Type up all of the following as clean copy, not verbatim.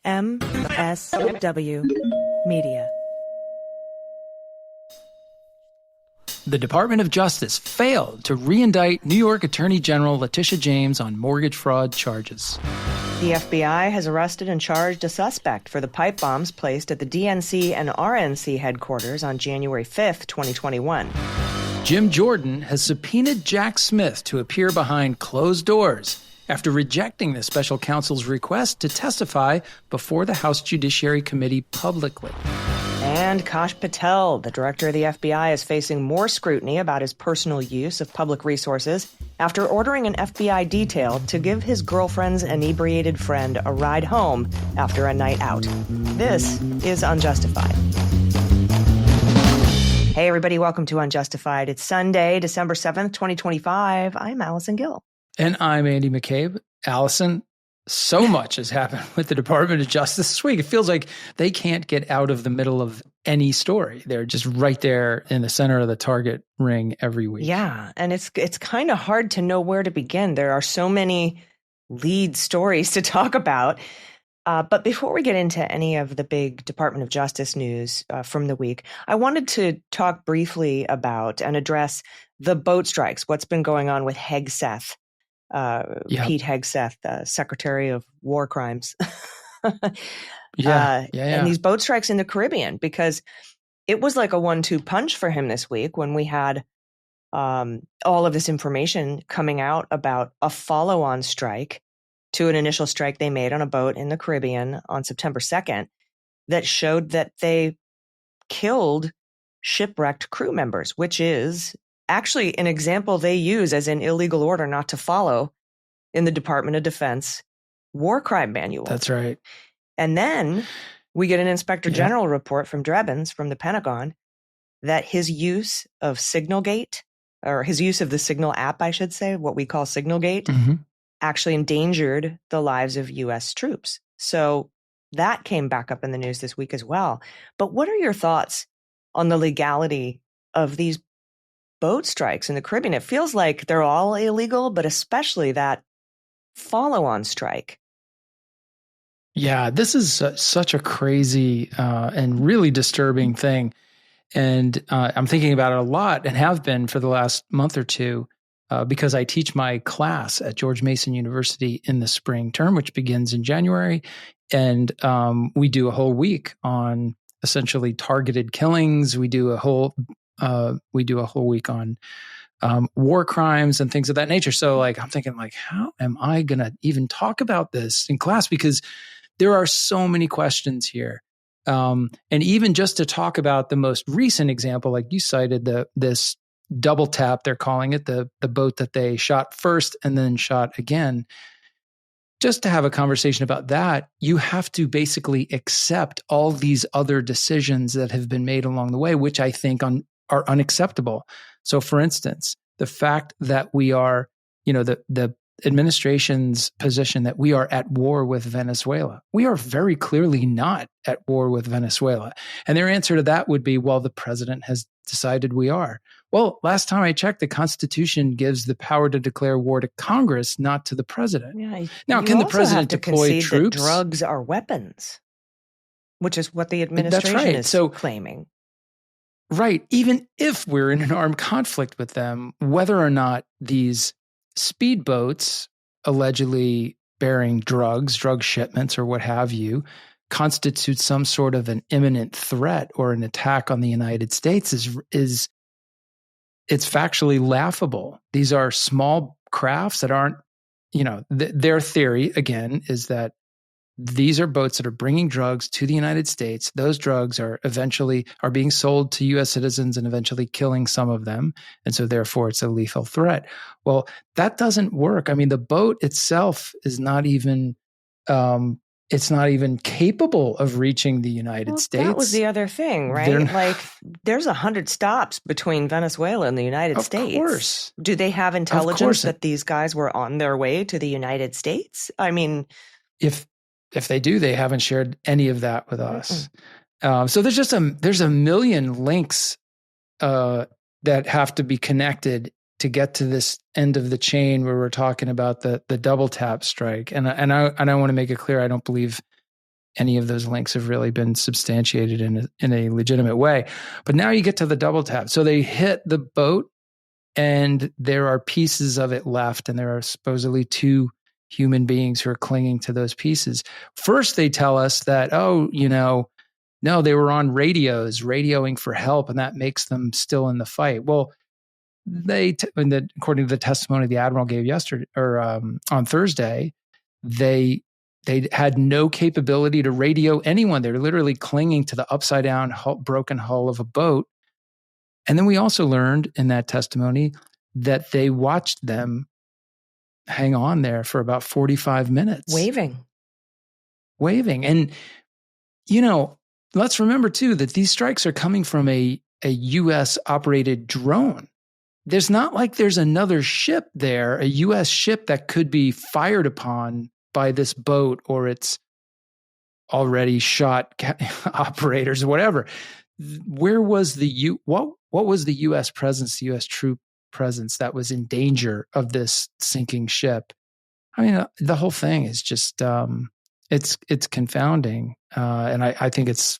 MSW Media. The Department of Justice failed to re-indict New York Attorney General Letitia James on mortgage fraud charges. The FBI has arrested and charged a suspect for the pipe bombs placed at the DNC and RNC headquarters on January 5th, 2021. Jim Jordan has subpoenaed Jack Smith to appear behind closed doors after rejecting the Special Counsel's request to testify before the House Judiciary Committee publicly. And Kash Patel, the director of the FBI, is facing more scrutiny about his personal use of public resources after ordering an FBI detail to give his girlfriend's inebriated friend a ride home after a night out. This is Unjustified. Hey, everybody, welcome to Unjustified. It's Sunday, December 7th, 2025. I'm Allison Gill. And I'm Andy McCabe. Allison, so much has happened with the Department of Justice this week. It feels like they can't get out of the middle of any story. They're just right there in the center of the target ring every week. Yeah, and it's kind of hard to know where to begin. There are so many lead stories to talk about. But before we get into any of the big Department of Justice news from the week, I wanted to talk briefly about and address the boat strikes, what's been going on with Hegseth. Pete Hegseth, Secretary of War Crimes. And these boat strikes in the Caribbean, because it was like a 1-2 punch for him this week when we had all of this information coming out about a follow-on strike to an initial strike they made on a boat in the Caribbean on September 2nd that showed that they killed shipwrecked crew members, which is actually an example they use as an illegal order not to follow in the Department of Defense war crime manual. That's right. And then we get an Inspector General report from Drebbins from the Pentagon that his use of Signalgate, or his use of the Signal app, I should say, what we call Signalgate, actually endangered the lives of U.S. troops. So that came back up in the news this week as well. But what are your thoughts on the legality of these boat strikes in the Caribbean? It feels like they're all illegal, but especially that follow-on strike. Yeah, this is such a crazy and really disturbing thing. And I'm thinking about it a lot and have been for the last month or two because I teach my class at George Mason University in the spring term, which begins in January. And we do a whole week on essentially targeted killings. We do a whole week on war crimes and things of that nature. So I'm thinking how am I going to even talk about this in class? Because there are so many questions here. And even just to talk about the most recent example, like you cited, this double tap, they're calling it, the boat that they shot first and then shot again. Just to have a conversation about that, you have to basically accept all these other decisions that have been made along the way, which I think are unacceptable. So for instance, the fact that we are, the administration's position that we are at war with Venezuela. We are very clearly not at war with Venezuela. And their answer to that would be, well, the president has decided we are. Well, last time I checked, the Constitution gives the power to declare war to Congress, not to the president. Yeah, now, can the president deploy troops? That drugs are weapons, which is what the administration is claiming. Right. Even if we're in an armed conflict with them, whether or not these speedboats allegedly bearing drug shipments or what have you, constitute some sort of an imminent threat or an attack on the United States is it's factually laughable. These are small crafts that aren't, their theory again is that these are boats that are bringing drugs to the United States. Those drugs are being sold to U.S. citizens and eventually killing some of them. And so therefore it's a lethal threat. Well, that doesn't work. I mean, the boat itself is not even, it's not even capable of reaching the United States. That was the other thing, right? There's 100 stops between Venezuela and the United States. Of course. Do they have intelligence that these guys were on their way to the United States? I mean, if they do, they haven't shared any of that with us. So there's a million links that have to be connected to get to this end of the chain where we're talking about the double tap strike. And I want to make it clear, I don't believe any of those links have really been substantiated in a legitimate way. But now you get to the double tap. So they hit the boat, and there are pieces of it left, and there are supposedly 2 human beings who are clinging to those pieces. First, they tell us that, no, they were on radios, radioing for help, and that makes them still in the fight. Well, according to the testimony the admiral gave yesterday or on Thursday, they had no capability to radio anyone. They're literally clinging to the upside down, broken hull of a boat. And then we also learned in that testimony that they watched them hang on there for about 45 minutes. Waving. And, let's remember too that these strikes are coming from a U.S. operated drone. There's not like there's another ship there, a U.S. ship that could be fired upon by this boat or its already shot operators or whatever. Where was what was the U.S. presence, the U.S. troop presence that was in danger of this sinking ship? I mean, the whole thing is just it's confounding, and I think it's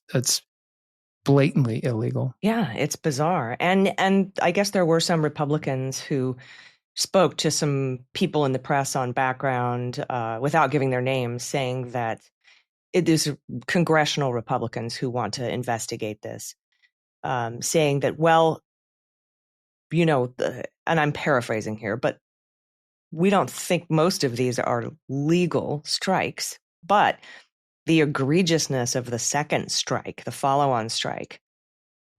blatantly illegal. Yeah, it's bizarre. And I guess there were some Republicans who spoke to some people in the press on background without giving their names, saying that it is congressional Republicans who want to investigate this, saying that, well, and I'm paraphrasing here, but we don't think most of these are legal strikes, but the egregiousness of the second strike, the follow-on strike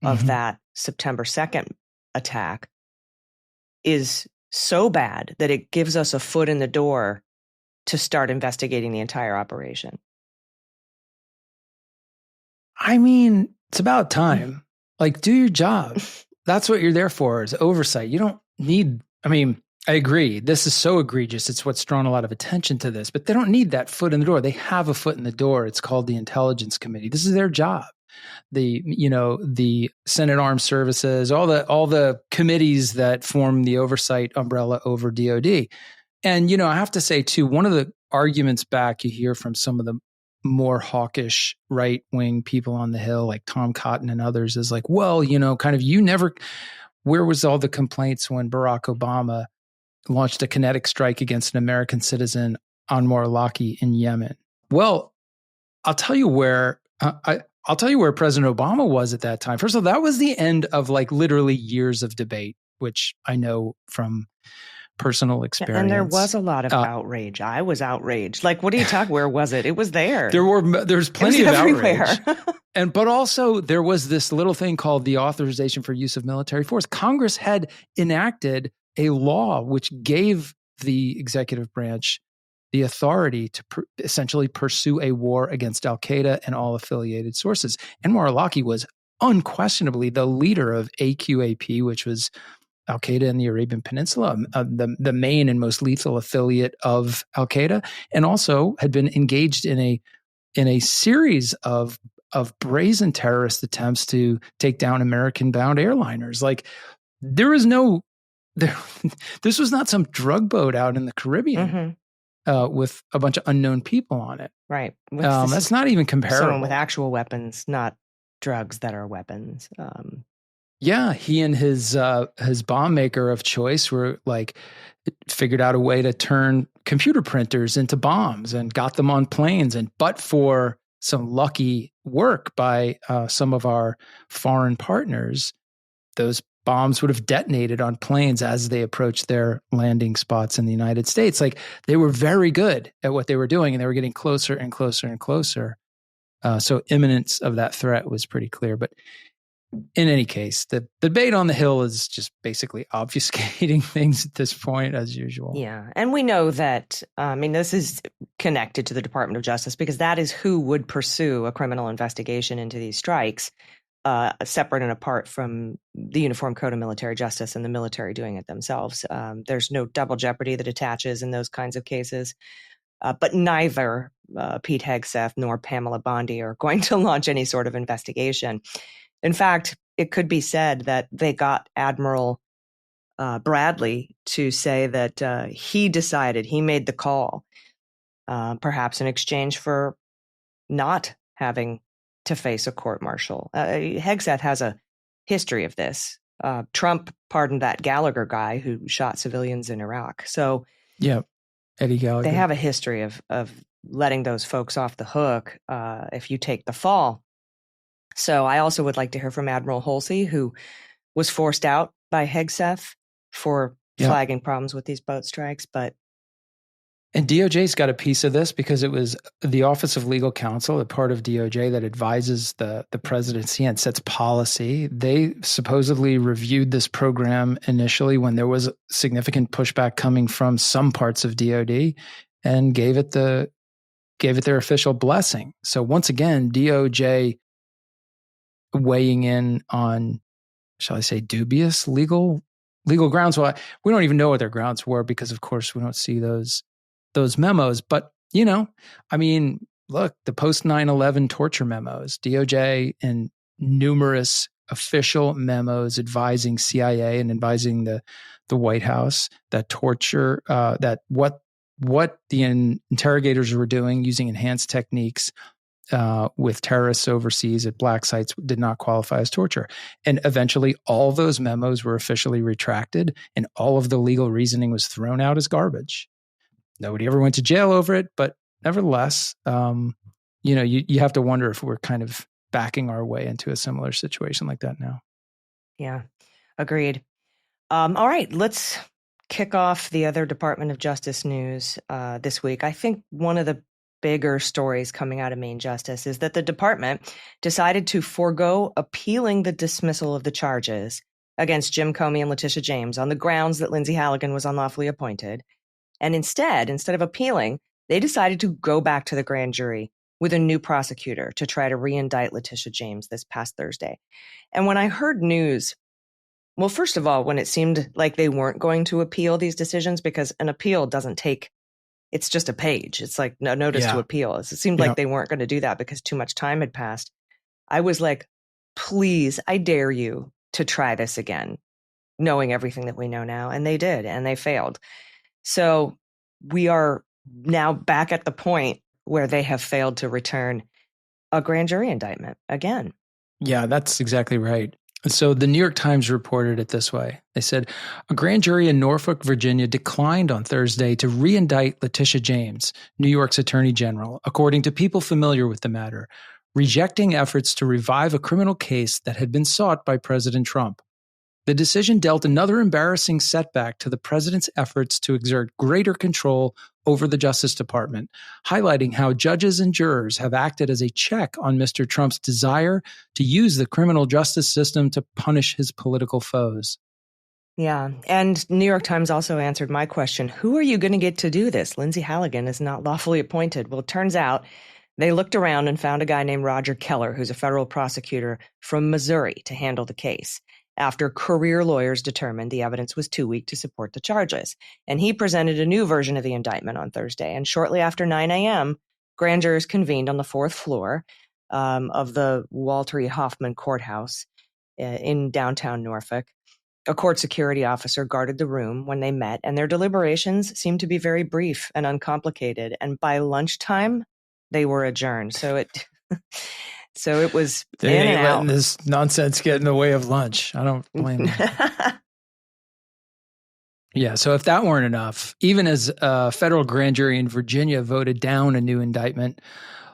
of that September 2nd attack is so bad that it gives us a foot in the door to start investigating the entire operation. I mean, it's about time. Like, do your job. That's what you're there for, is oversight. You don't need, I agree. This is so egregious. It's what's drawn a lot of attention to this, but they don't need that foot in the door. They have a foot in the door. It's called the Intelligence Committee. This is their job. The Senate Armed Services, all the committees that form the oversight umbrella over DOD. And, I have to say too, one of the arguments back you hear from some of the more hawkish right-wing people on the Hill, like Tom Cotton and others, is like, well, where was all the complaints when Barack Obama launched a kinetic strike against an American citizen on Morilaki in Yemen? Well, I'll tell you where President Obama was at that time. First of all, that was the end of literally years of debate, which I know from personal experience. And there was a lot of outrage. I was outraged. What are you talking? Where was it? It was there. There's plenty of everywhere. outrage. But also there was this little thing called the Authorization for Use of Military Force. Congress had enacted a law which gave the executive branch the authority to essentially pursue a war against Al-Qaeda and all affiliated sources. And Morilaki was unquestionably the leader of AQAP, which was Al-Qaeda in the Arabian Peninsula, the main and most lethal affiliate of Al-Qaeda, and also had been engaged in a series of brazen terrorist attempts to take down American-bound airliners. This was not some drug boat out in the Caribbean with a bunch of unknown people on it. Right. That's not even comparable. Someone with actual weapons, not drugs that are weapons. Yeah, he and his bomb maker of choice were figured out a way to turn computer printers into bombs and got them on planes. But for some lucky work by some of our foreign partners, those bombs would have detonated on planes as they approached their landing spots in the United States. They were very good at what they were doing, and they were getting closer and closer and closer. So imminence of that threat was pretty clear. But in any case, the debate on the Hill is just basically obfuscating things at this point, as usual. Yeah. And we know that, this is connected to the Department of Justice because that is who would pursue a criminal investigation into these strikes, separate and apart from the Uniform Code of Military Justice and the military doing it themselves. There's no double jeopardy that attaches in those kinds of cases. But neither Pete Hegseth nor Pamela Bondi are going to launch any sort of investigation. In fact, it could be said that they got Admiral Bradley to say that he made the call, perhaps in exchange for not having to face a court-martial. Hegseth has a history of this. Trump pardoned that Gallagher guy who shot civilians in Iraq. So yeah, Eddie Gallagher. They have a history of letting those folks off the hook if you take the fall. So I also would like to hear from Admiral Halsey, who was forced out by Hegseth for flagging problems with these boat strikes. And DOJ's got a piece of this because it was the Office of Legal Counsel, a part of DOJ that advises the presidency and sets policy. They supposedly reviewed this program initially when there was significant pushback coming from some parts of DOD and gave it their official blessing. So once again, DOJ weighing in on, shall I say, dubious legal grounds. Well, we don't even know what their grounds were because, of course, we don't see those memos. But, I mean, look, the post 9/11 torture memos, DOJ and numerous official memos advising CIA and advising the White House that torture, that what the interrogators were doing using enhanced techniques with terrorists overseas at black sites did not qualify as torture. And eventually all those memos were officially retracted and all of the legal reasoning was thrown out as garbage. Nobody ever went to jail over it, but nevertheless, you have to wonder if we're kind of backing our way into a similar situation like that now. Yeah, agreed. All right, let's kick off the other Department of Justice news this week. I think one of the bigger stories coming out of Maine Justice is that the department decided to forego appealing the dismissal of the charges against Jim Comey and Letitia James on the grounds that Lindsay Halligan was unlawfully appointed. And instead of appealing, they decided to go back to the grand jury with a new prosecutor to try to re-indict Letitia James this past Thursday. And when I heard news, well, first of all, when it seemed like they weren't going to appeal these decisions, because an appeal doesn't take, it's just a page. It's like no notice to appeal. It seemed like they weren't going to do that because too much time had passed. I was like, please, I dare you to try this again, knowing everything that we know now. And they did, and they failed. So we are now back at the point where they have failed to return a grand jury indictment again. Yeah, that's exactly right. So the New York Times reported it this way. They said, a grand jury in Norfolk, Virginia declined on Thursday to re-indict Letitia James, New York's Attorney General, according to people familiar with the matter, rejecting efforts to revive a criminal case that had been sought by President Trump. The decision dealt another embarrassing setback to the president's efforts to exert greater control over the Justice Department, highlighting how judges and jurors have acted as a check on Mr. Trump's desire to use the criminal justice system to punish his political foes. Yeah, and New York Times also answered my question, who are you going to get to do this? Lindsay Halligan is not lawfully appointed. Well, it turns out they looked around and found a guy named Roger Keller, who's a federal prosecutor from Missouri, to handle the case, after career lawyers determined the evidence was too weak to support the charges. And he presented a new version of the indictment on Thursday. And shortly after 9 a.m., grand jurors convened on the fourth floor of the Walter E. Hoffman Courthouse in downtown Norfolk. A court security officer guarded the room when they met, and their deliberations seemed to be very brief and uncomplicated. And by lunchtime, they were adjourned. So it was they in ain't and out. letting this nonsense get in the way of lunch. I don't blame them. Yeah, so if that weren't enough, even as a federal grand jury in Virginia voted down a new indictment,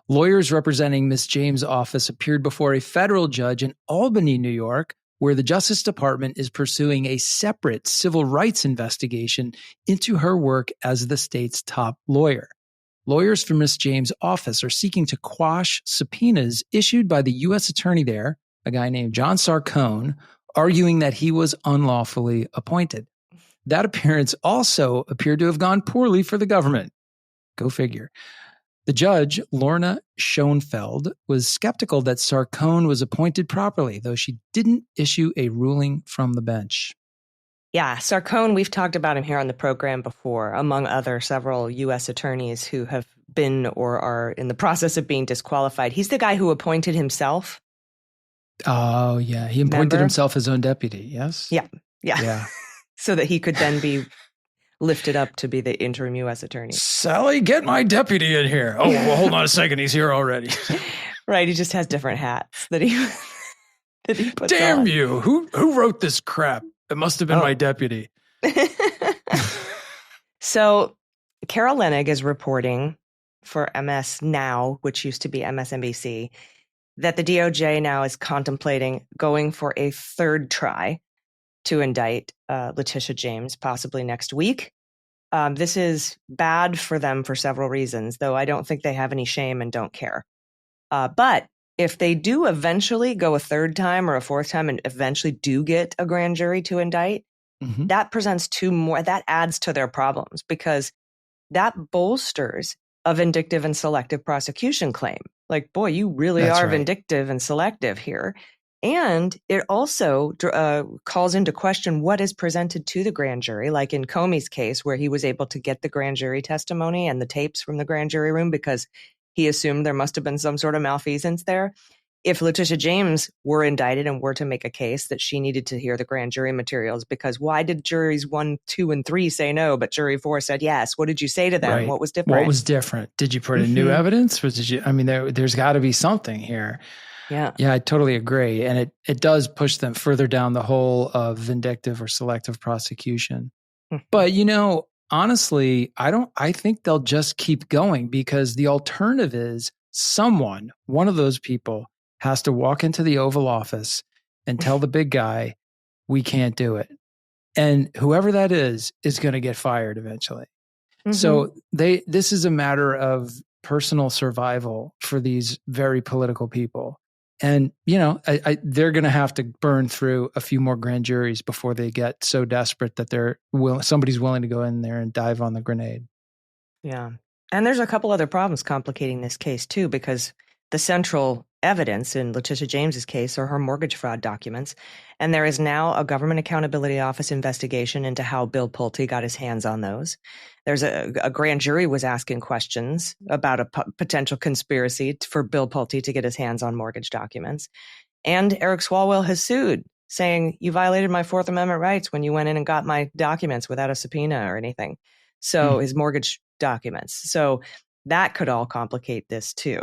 lawyers representing Ms. James' office appeared before a federal judge in Albany, New York, where the Justice Department is pursuing a separate civil rights investigation into her work as the state's top lawyer. Lawyers for Ms. James' office are seeking to quash subpoenas issued by the U.S. attorney there, a guy named John Sarcone, arguing that he was unlawfully appointed. That appearance also appeared to have gone poorly for the government. Go figure. The judge, Lorna Schoenfeld, was skeptical that Sarcone was appointed properly, though she didn't issue a ruling from the bench. Yeah, Sarcone, we've talked about him here on the program before, among other several U.S. attorneys who have been or are in the process of being disqualified. He's the guy who appointed himself. Oh, yeah. He appointed himself his own deputy, yes? Yeah. So that he could then be lifted up to be the interim U.S. attorney. Sally, get my deputy in here. Oh, well, hold on a second. He's here already. Right. He just has different hats that he puts Damn on. you. Who wrote this crap? It must have been my deputy. So Carol Leonnig is reporting for MS Now, which used to be MSNBC, that the DOJ now is contemplating going for a third try to indict Letitia James, possibly next week. This is bad for them for several reasons, though I don't think they have any shame and don't care. But if they do eventually go a third time or a fourth time and eventually do get a grand jury to indict, that presents that adds to their problems, because that bolsters a vindictive and selective prosecution claim. Like, boy, you really are vindictive and selective here. And it also calls into question what is presented to the grand jury, like in Comey's case, where he was able to get the grand jury testimony and the tapes from the grand jury room because he assumed there must have been some sort of malfeasance there. If Letitia James were indicted and were to make a case that she needed to hear the grand jury materials, because why did juries 1, 2, and 3 say no, but jury 4 said yes? What did you say to them? Right. What was different? What was different? Did you put in new evidence? There's got to be something here. Yeah. Yeah, I totally agree. And it does push them further down the hole of vindictive or selective prosecution. But, honestly, I think they'll just keep going, because the alternative is one of those people has to walk into the Oval Office and tell the big guy, we can't do it. And whoever that is going to get fired eventually. So this is a matter of personal survival for these very political people. And, they're going to have to burn through a few more grand juries before they get so desperate that somebody's willing to go in there and dive on the grenade. Yeah. And there's a couple other problems complicating this case, too, because the central evidence in Letitia James's case are her mortgage fraud documents. And there is now a Government Accountability Office investigation into how Bill Pulte got his hands on those. There's a grand jury was asking questions about a potential conspiracy for Bill Pulte to get his hands on mortgage documents. And Eric Swalwell has sued, saying, you violated my Fourth Amendment rights when you went in and got my documents without a subpoena or anything. So his mortgage documents. So that could all complicate this too.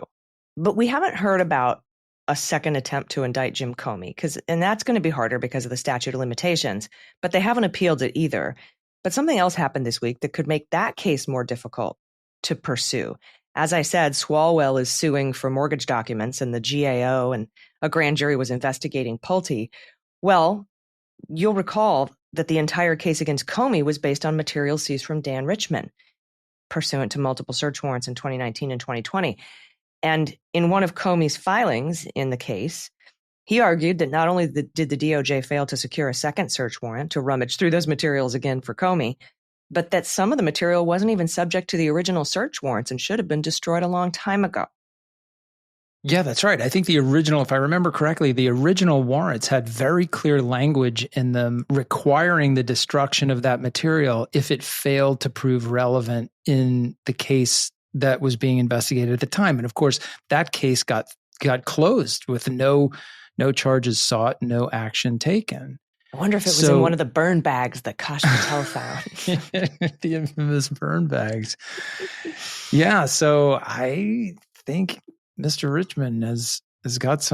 But we haven't heard about a second attempt to indict Jim Comey, and that's going to be harder because of the statute of limitations, but they haven't appealed it either. But something else happened this week that could make that case more difficult to pursue. As I said, Swalwell is suing for mortgage documents, and the GAO and a grand jury was investigating Pulte. Well, you'll recall that the entire case against Comey was based on materials seized from Dan Richman, pursuant to multiple search warrants in 2019 and 2020. And in one of Comey's filings in the case, he argued that not only did the DOJ fail to secure a second search warrant to rummage through those materials again for Comey, but that some of the material wasn't even subject to the original search warrants and should have been destroyed a long time ago. Yeah, that's right. I think the original, if I remember correctly, the original warrants had very clear language in them requiring the destruction of that material if it failed to prove relevant in the case that was being investigated at the time. And of course, that case got closed with no charges sought, no action taken. I wonder if it was in one of the burn bags that Kash Patel found. The infamous burn bags. Yeah, so I think Mr. Richmond has got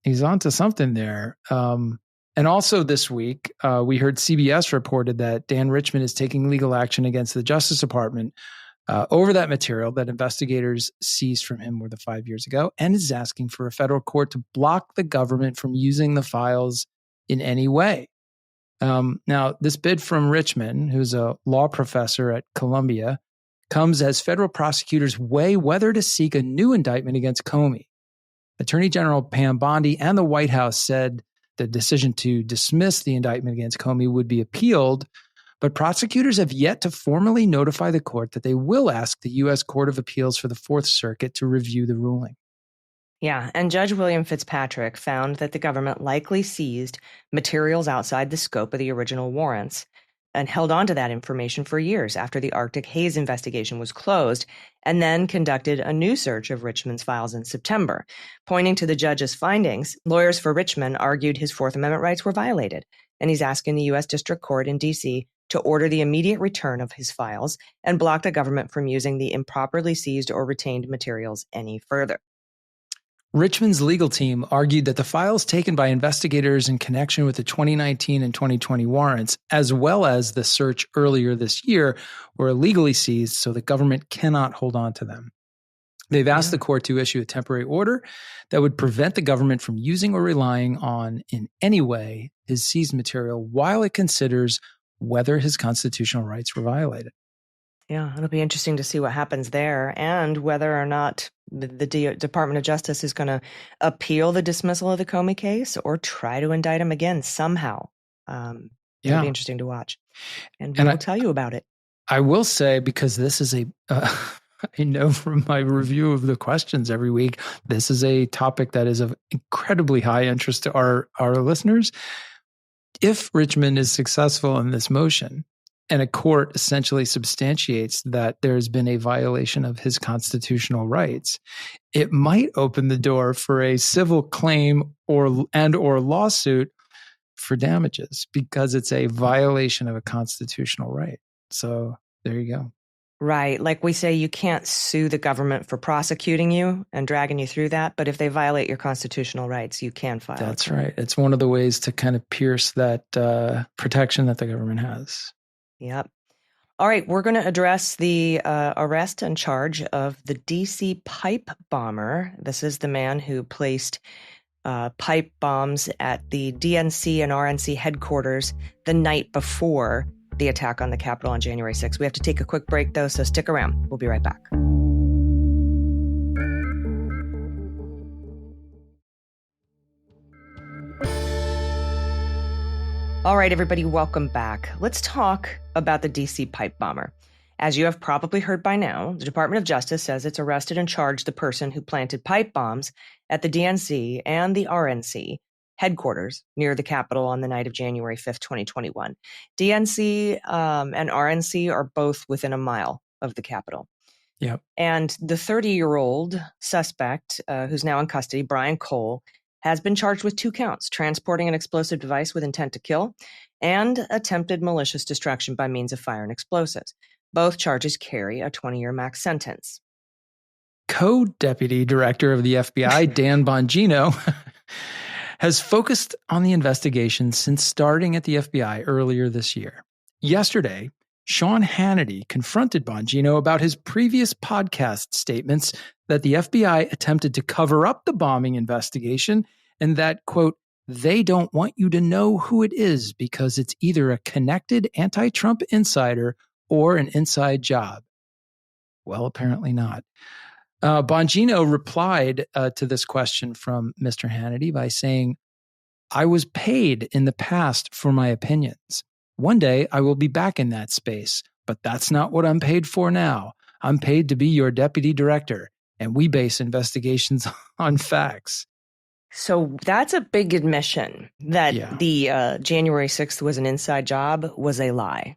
he's onto something there. And also this week, we heard CBS reported that Dan Richmond is taking legal action against the Justice Department over that material that investigators seized from him more than 5 years ago, and is asking for a federal court to block the government from using the files in any way. Now, this bid from Richmond, who's a law professor at Columbia, comes as federal prosecutors weigh whether to seek a new indictment against Comey. Attorney General Pam Bondi and the White House said the decision to dismiss the indictment against Comey would be appealed, but prosecutors have yet to formally notify the court that they will ask the U.S. Court of Appeals for the Fourth Circuit to review the ruling. Yeah, and Judge William Fitzpatrick found that the government likely seized materials outside the scope of the original warrants and held on to that information for years after the Arctic Haze investigation was closed, and then conducted a new search of Richmond's files in September. Pointing to the judge's findings, lawyers for Richmond argued his Fourth Amendment rights were violated, and he's asking the U.S. District Court in D.C. to order the immediate return of his files and block the government from using the improperly seized or retained materials any further. Richmond's legal team argued that the files taken by investigators in connection with the 2019 and 2020 warrants, as well as the search earlier this year, were illegally seized, so the government cannot hold on to them. They've asked the court to issue a temporary order that would prevent the government from using or relying on in any way his seized material while it considers whether his constitutional rights were violated. Yeah, it'll be interesting to see what happens there and whether or not the Department of Justice is going to appeal the dismissal of the Comey case or try to indict him again somehow. It'll be interesting to watch. And we'll tell you about it. I will say, because this is I know from my review of the questions every week, this is a topic that is of incredibly high interest to our listeners. If Richmond is successful in this motion, and a court essentially substantiates that there's been a violation of his constitutional rights, it might open the door for a civil claim or lawsuit for damages because it's a violation of a constitutional right. So there you go. Right. Like we say, you can't sue the government for prosecuting you and dragging you through that. But if they violate your constitutional rights, you can file. That's right. It's one of the ways to kind of pierce that protection that the government has. Yep. All right, we're going to address the arrest and charge of the D.C. pipe bomber. This is the man who placed pipe bombs at the DNC and RNC headquarters the night before the attack on the Capitol on January 6th. We have to take a quick break, though, so stick around. We'll be right back. All right, everybody, welcome back. Let's talk about the D.C. pipe bomber. As you have probably heard by now, the Department of Justice says it's arrested and charged the person who planted pipe bombs at the DNC and the RNC headquarters near the Capitol on the night of January 5th, 2021. DNC and RNC are both within a mile of the Capitol. Yep. And the 30-year-old suspect, who's now in custody, Brian Cole, has been charged with 2 counts: transporting an explosive device with intent to kill and attempted malicious destruction by means of fire and explosives. Both charges carry a 20-year max sentence. Co-Deputy Director of the FBI, Dan Bongino, has focused on the investigation since starting at the FBI earlier this year. Yesterday, Sean Hannity confronted Bongino about his previous podcast statements that the FBI attempted to cover up the bombing investigation and that, quote, they don't want you to know who it is because it's either a connected anti-Trump insider or an inside job. Well, apparently not. Bongino replied to this question from Mr. Hannity by saying, I was paid in the past for my opinions. One day I will be back in that space, but that's not what I'm paid for now. I'm paid to be your deputy director, and we base investigations on facts. So that's a big admission that the January 6th was an inside job was a lie.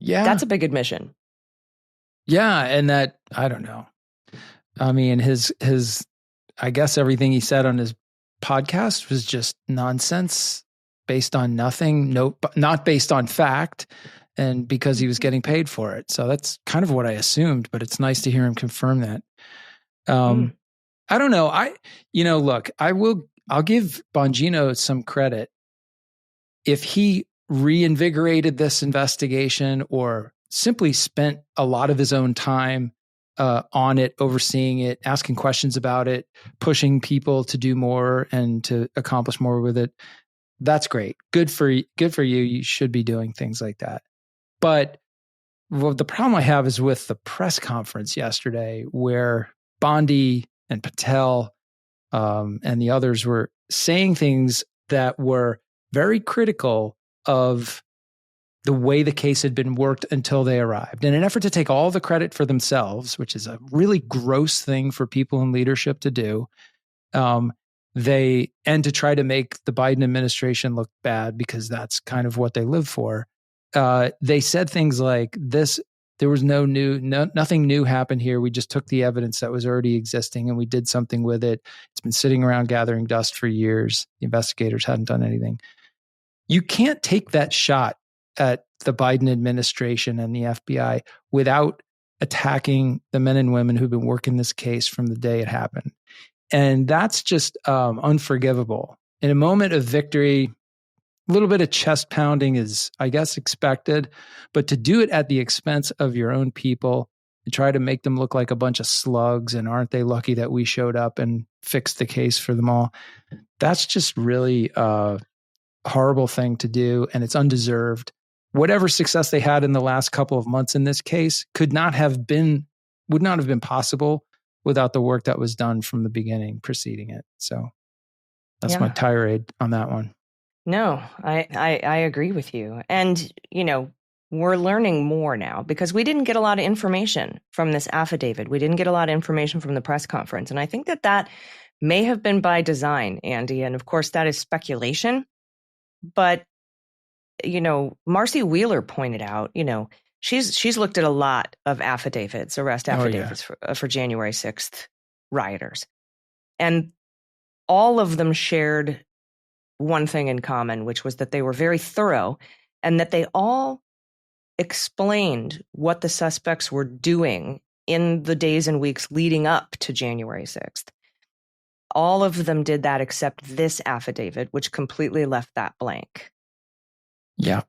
Yeah. That's a big admission. Yeah, and that, I don't know. I mean, his I guess everything he said on his podcast was just nonsense, based on nothing, not based on fact, and because he was getting paid for it. So that's kind of what I assumed, but it's nice to hear him confirm that. I don't know. Look, I'll give Bongino some credit. If he reinvigorated this investigation or simply spent a lot of his own time on it, overseeing it, asking questions about it, pushing people to do more and to accomplish more with it, that's great. Good for you. You should be doing things like that. But the problem I have is with the press conference yesterday, where Bondi and Patel and the others were saying things that were very critical of the way the case had been worked until they arrived. In an effort to take all the credit for themselves, which is a really gross thing for people in leadership to do, and to try to make the Biden administration look bad because that's kind of what they live for. They said things like this: there was nothing new happened here. We just took the evidence that was already existing and we did something with it. It's been sitting around gathering dust for years. The investigators hadn't done anything. You can't take that shot at the Biden administration and the FBI without attacking the men and women who've been working this case from the day it happened. And that's just unforgivable. In a moment of victory, a little bit of chest pounding is, I guess, expected, but to do it at the expense of your own people, to try to make them look like a bunch of slugs and aren't they lucky that we showed up and fixed the case for them all, that's just really a horrible thing to do, and it's undeserved. Whatever success they had in the last couple of months in this case would not have been possible without the work that was done from the beginning preceding it. So that's my tirade on that one. No, I agree with you. And, we're learning more now because we didn't get a lot of information from this affidavit. We didn't get a lot of information from the press conference. And I think that may have been by design, Andy. And of course, that is speculation. But, Marcy Wheeler pointed out, she's looked at a lot of affidavits, arrest affidavits for January 6th rioters. And all of them shared one thing in common, which was that they were very thorough and that they all explained what the suspects were doing in the days and weeks leading up to January 6th. All of them did that except this affidavit, which completely left that blank. Yeah.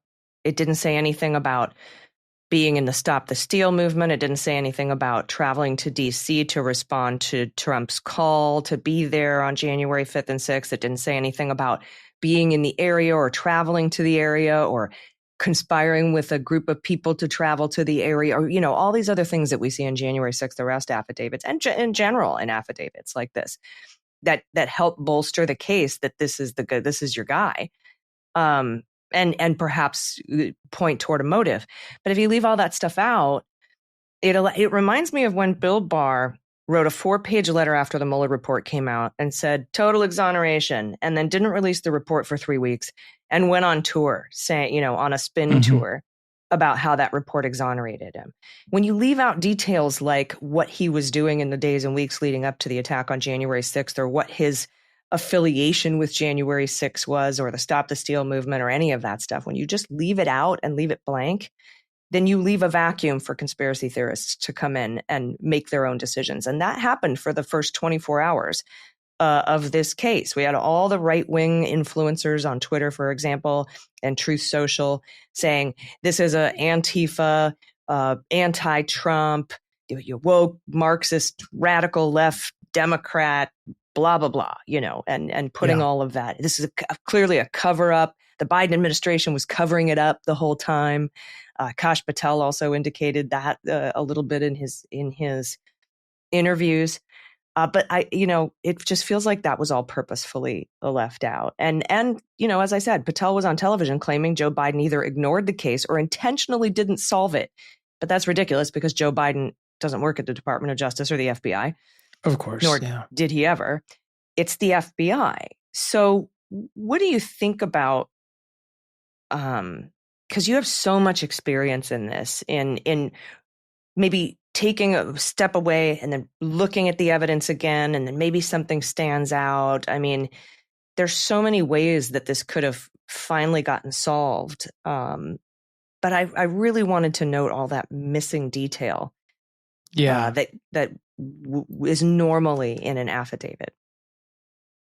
It didn't say anything about being in the Stop the Steal movement. It didn't say anything about traveling to D.C. to respond to Trump's call to be there on January 5th and 6th. It didn't say anything about being in the area or traveling to the area or conspiring with a group of people to travel to the area or, all these other things that we see in January 6th arrest affidavits and in general in affidavits like this that help bolster the case that this is your guy. And perhaps point toward a motive. But if you leave all that stuff out, it reminds me of when Bill Barr wrote a 4-page letter after the Mueller report came out and said total exoneration, and then didn't release the report for 3 weeks and went on tour, saying, on a spin tour about how that report exonerated him. When you leave out details like what he was doing in the days and weeks leading up to the attack on January 6th or what his affiliation with January 6th was or the Stop the Steal movement or any of that stuff, when you just leave it out and leave it blank, then you leave a vacuum for conspiracy theorists to come in and make their own decisions. And that happened for the first 24 hours of this case. We had all the right-wing influencers on Twitter, for example, and Truth Social saying this is a Antifa, anti-Trump, woke Marxist, radical left Democrat, blah, blah, blah, and putting all of that. This is clearly a cover-up. The Biden administration was covering it up the whole time. Kash Patel also indicated that a little bit in his interviews. But it just feels like that was all purposefully left out. And as I said, Patel was on television claiming Joe Biden either ignored the case or intentionally didn't solve it. But that's ridiculous because Joe Biden doesn't work at the Department of Justice or the FBI. Of course. Nor did he ever. It's the FBI. So what do you think about, because you have so much experience in this, in maybe taking a step away and then looking at the evidence again, and then maybe something stands out. I mean, there's so many ways that this could have finally gotten solved. But I really wanted to note all that missing detail. Yeah. That is normally in an affidavit.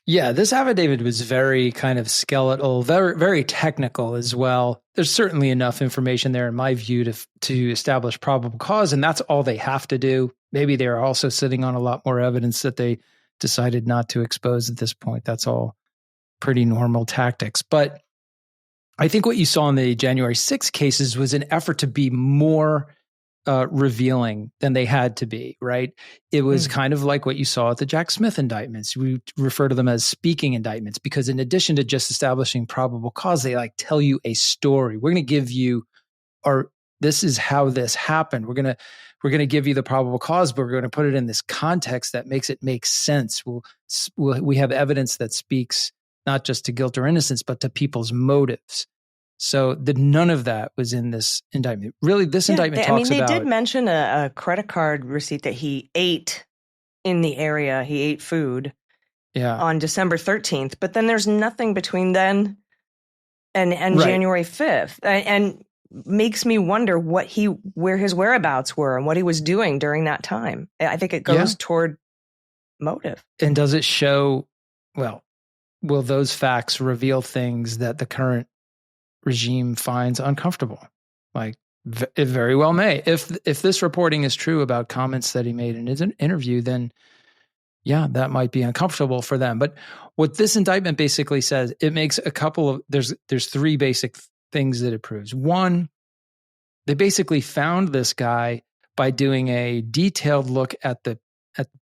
Yeah, this affidavit was very kind of skeletal, very, very technical as well. There's certainly enough information there, in my view, to establish probable cause, and that's all they have to do. Maybe they're also sitting on a lot more evidence that they decided not to expose at this point. That's all pretty normal tactics. But I think what you saw in the January 6th cases was an effort to be more revealing than they had to be, right? It was kind of like what you saw at the Jack Smith indictments. We refer to them as speaking indictments because in addition to just establishing probable cause, they tell you a story. We're going to give you this is how this happened. We're going to give you the probable cause, but we're going to put it in this context that makes it make sense. We have evidence that speaks not just to guilt or innocence, but to people's motives. So none of that was in this indictment. Really, this indictment talks about... They did mention a credit card receipt that he ate in the area. He ate food on December 13th. But then there's nothing between then and Right. January 5th, and makes me wonder where his whereabouts were and what he was doing during that time. I think it goes toward motive. And does it show, well, will those facts reveal things that the current regime finds uncomfortable? Like, it very well may. If this reporting is true about comments that he made in his interview, then yeah, that might be uncomfortable for them. But what this indictment basically says, it makes a couple of, there's three basic things that it proves. One, they basically found this guy by doing a detailed look at the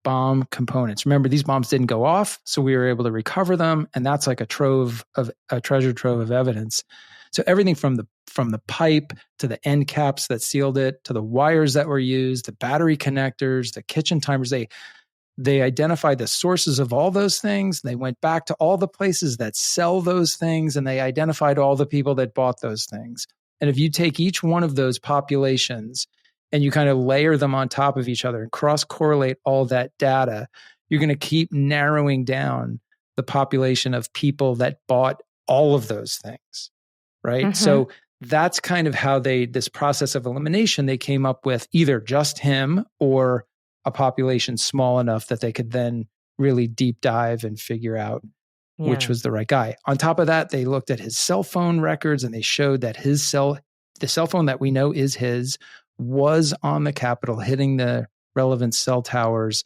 bomb components. Remember, these bombs didn't go off, so we were able to recover them, and that's like a treasure trove of evidence. So everything from the pipe to the end caps that sealed it, to the wires that were used, the battery connectors, the kitchen timers, they identified the sources of all those things. They went back to all the places that sell those things, and they identified all the people that bought those things. And if you take each one of those populations and you kind of layer them on top of each other and cross-correlate all that data, you're going to keep narrowing down the population of people that bought all of those things, right? Mm-hmm. So that's kind of how this process of elimination, they came up with either just him or a population small enough that they could then really deep dive and figure out which was the right guy. On top of that, they looked at his cell phone records, and they showed that the cell phone that we know is his was on the Capitol, hitting the relevant cell towers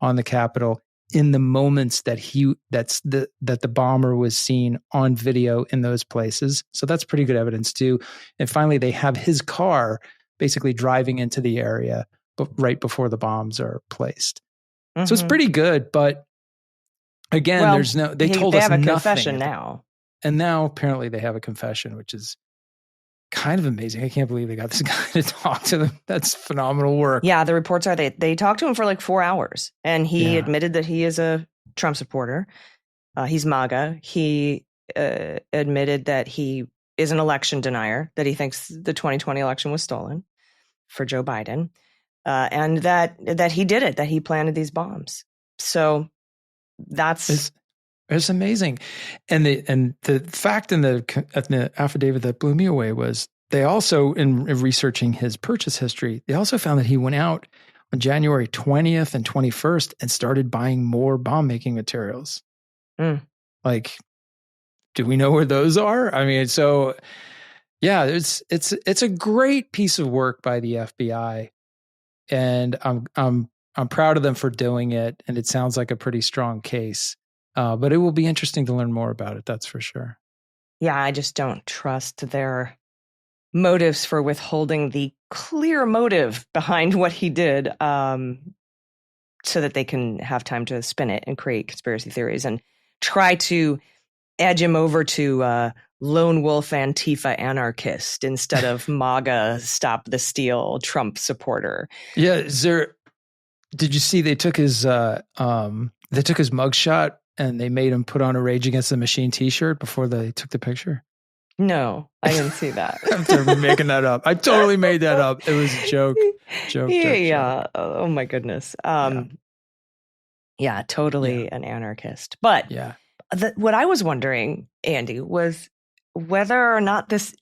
on the Capitol in the moments that the bomber was seen on video in those places. So that's pretty good evidence too. And finally, they have his car basically driving into the area right before the bombs are placed. Mm-hmm. So it's pretty good, but again, they told us nothing. They have a confession now. And now apparently they have a confession, which is kind of amazing. I can't believe they got this guy to talk to them. That's phenomenal work. Yeah, the reports are they talked to him for like 4 hours, and he admitted that he is a Trump supporter. He's MAGA. He admitted that he is an election denier, that he thinks the 2020 election was stolen for Joe Biden, and that he did it, that he planted these bombs. So that's it's amazing. And the fact in the affidavit that blew me away was they also, in researching his purchase history, they also found that he went out on January 20th and 21st and started buying more bomb making materials. Like, do we know where those are? I mean, so yeah, it's a great piece of work by the FBI, and I'm proud of them for doing it, and it sounds like a pretty strong case. But it will be interesting to learn more about it, that's for sure. Yeah, I just don't trust their motives for withholding the clear motive behind what he did, so that they can have time to spin it and create conspiracy theories and try to edge him over to lone wolf Antifa anarchist instead of MAGA stop the steal Trump supporter. Yeah, did you see they took his mugshot and they made him put on a Rage Against the Machine t-shirt before they took the picture? No, I didn't see that. I'm making that up. I totally made that up. It was a joke. Yeah. Oh my goodness. Yeah, totally an anarchist. But yeah, what I was wondering, Andy, was whether or not this.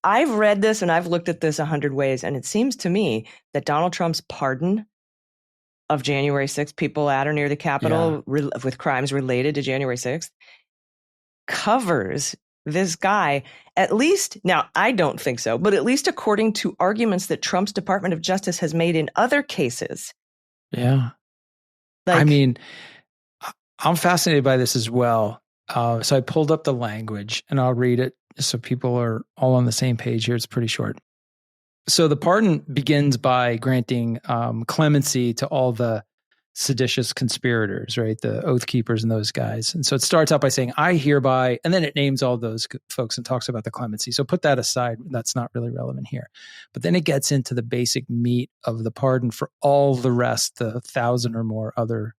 I've read this and I've looked at this 100 ways, and it seems to me that Donald Trump's pardon of January 6th, people at or near the Capitol with crimes related to January 6th, covers this guy, at least, now I don't think so, but at least according to arguments that Trump's Department of Justice has made in other cases. Yeah. I mean, I'm fascinated by this as well. So I pulled up the language and I'll read it so people are all on the same page here. It's pretty short. So the pardon begins by granting clemency to all the seditious conspirators, right? The Oath Keepers and those guys. And so it starts out by saying, I hereby, and then it names all those folks and talks about the clemency. So put that aside. That's not really relevant here. But then it gets into the basic meat of the pardon for all the rest, the 1,000 or more other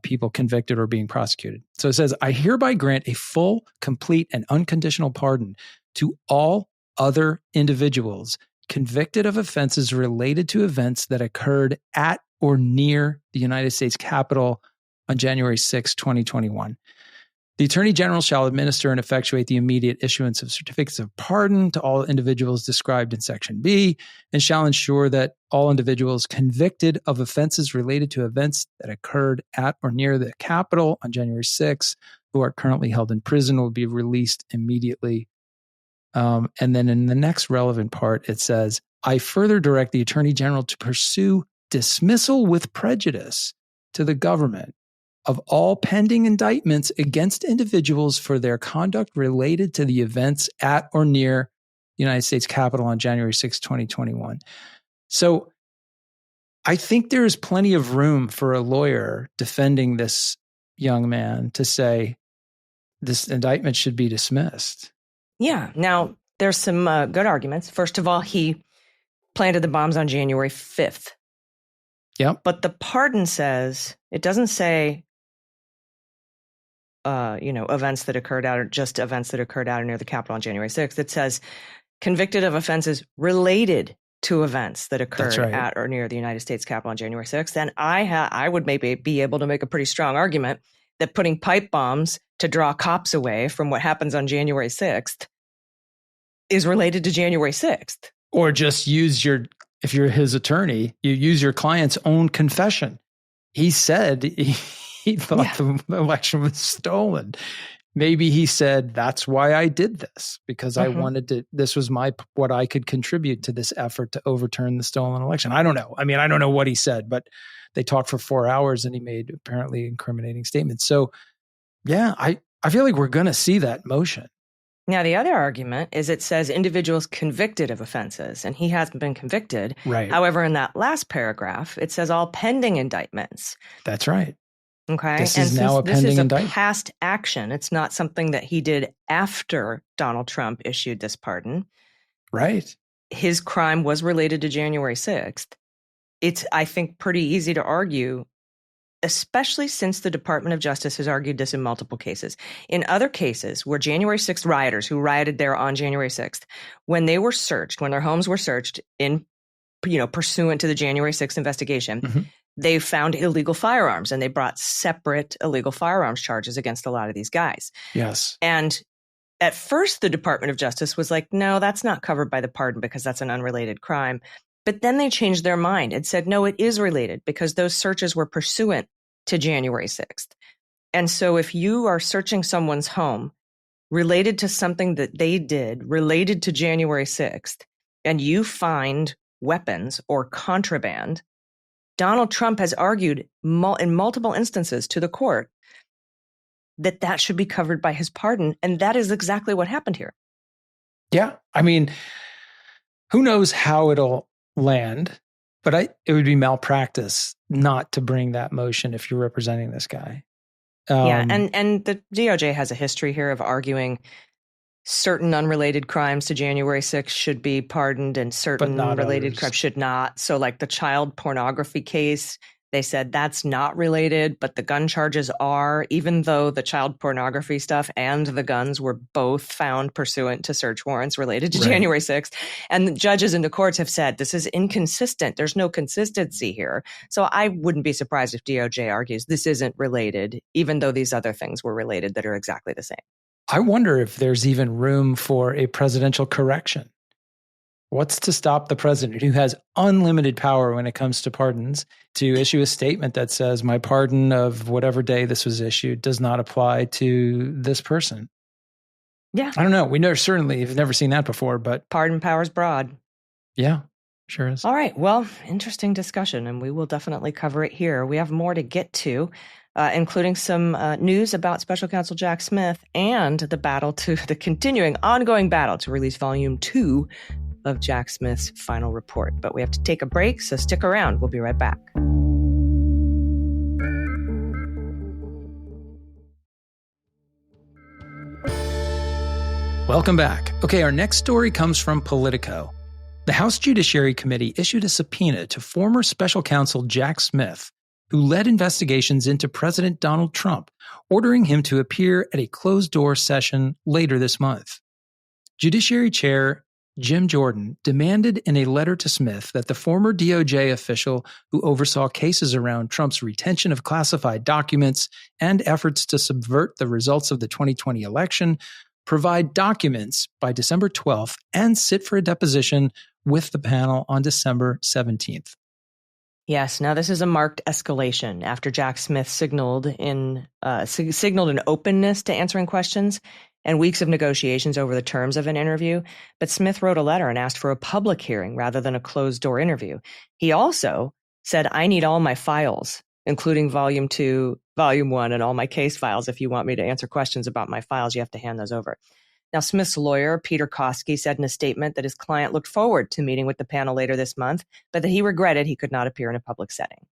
people convicted or being prosecuted. So it says, I hereby grant a full, complete, and unconditional pardon to all other individuals convicted of offenses related to events that occurred at or near the United States Capitol on January 6, 2021. The Attorney General shall administer and effectuate the immediate issuance of certificates of pardon to all individuals described in Section B, and shall ensure that all individuals convicted of offenses related to events that occurred at or near the Capitol on January 6, who are currently held in prison, will be released immediately. And then in the next relevant part, it says, I further direct the Attorney General to pursue dismissal with prejudice to the government of all pending indictments against individuals for their conduct related to the events at or near the United States Capitol on January 6, 2021. So I think there is plenty of room for a lawyer defending this young man to say this indictment should be dismissed. Yeah. Now, there's some good arguments. First of all, he planted the bombs on January 5th. Yep. But the pardon says, it doesn't say, events that occurred out, or just events that occurred out or near the Capitol on January 6th. It says convicted of offenses related to events that occurred at or near the United States Capitol on January 6th. And I would maybe be able to make a pretty strong argument that putting pipe bombs to draw cops away from what happens on January 6th is related to January 6th. Or just if you're his attorney, you use your client's own confession. He said he thought the election was stolen. Maybe he said, that's why I did this, because I wanted to, this was what I could contribute to this effort to overturn the stolen election. I don't know. I mean, I don't know what he said, but they talked for 4 hours and he made apparently incriminating statements. So yeah, I feel like we're going to see that motion. Now, the other argument is it says individuals convicted of offenses, and he hasn't been convicted. Right. However, in that last paragraph, it says all pending indictments. That's right. Okay. This is now a pending indictment. This is a past action. It's not something that he did after Donald Trump issued this pardon. Right. His crime was related to January 6th. It's, I think, pretty easy to argue, especially since the Department of Justice has argued this in multiple cases. In other cases where January 6th rioters who rioted there on January 6th, when they were searched, when their homes were searched in, pursuant to the January 6th investigation, they found illegal firearms, and they brought separate illegal firearms charges against a lot of these guys. Yes. And at first, the Department of Justice was like, no, that's not covered by the pardon because that's an unrelated crime. But then they changed their mind and said, no, it is related because those searches were pursuant to January 6th. And so if you are searching someone's home related to something that they did related to January 6th, and you find weapons or contraband, Donald Trump has argued in multiple instances to the court that should be covered by his pardon. And that is exactly what happened here. Yeah. I mean, who knows how it'll land, but it would be malpractice not to bring that motion if you're representing this guy. And the DOJ has a history here of arguing certain unrelated crimes to January 6th should be pardoned and certain related crimes should not. So like the child pornography case, they said that's not related, but the gun charges are, even though the child pornography stuff and the guns were both found pursuant to search warrants related to January 6th. And the judges in the courts have said this is inconsistent. There's no consistency here. So I wouldn't be surprised if DOJ argues this isn't related, even though these other things were related that are exactly the same. I wonder if there's even room for a presidential correction. What's to stop the president, who has unlimited power when it comes to pardons, to issue a statement that says my pardon of whatever day this was issued does not apply to this person? Yeah. I don't know. We certainly have never seen that before, but pardon power's broad. Yeah, sure is. All right. Well, interesting discussion, and we will definitely cover it here. We have more to get to, including some news about Special Counsel Jack Smith and the continuing ongoing battle to release Volume 2 of Jack Smith's final report. But we have to take a break, so stick around. We'll be right back. Welcome back. Okay, our next story comes from Politico. The House Judiciary Committee issued a subpoena to former Special Counsel Jack Smith, who led investigations into President Donald Trump, ordering him to appear at a closed-door session later this month. Judiciary Chair Jim Jordan, demanded in a letter to Smith that the former DOJ official who oversaw cases around Trump's retention of classified documents and efforts to subvert the results of the 2020 election provide documents by December 12th and sit for a deposition with the panel on December 17th. Yes, now this is a marked escalation after Jack Smith signaled an openness to answering questions and weeks of negotiations over the terms of an interview. But Smith wrote a letter and asked for a public hearing rather than a closed-door interview. He also said, I need all my files, including Volume 2, Volume 1, and all my case files. If you want me to answer questions about my files, you have to hand those over. Now, Smith's lawyer, Peter Koski, said in a statement that his client looked forward to meeting with the panel later this month, but that he regretted he could not appear in a public setting.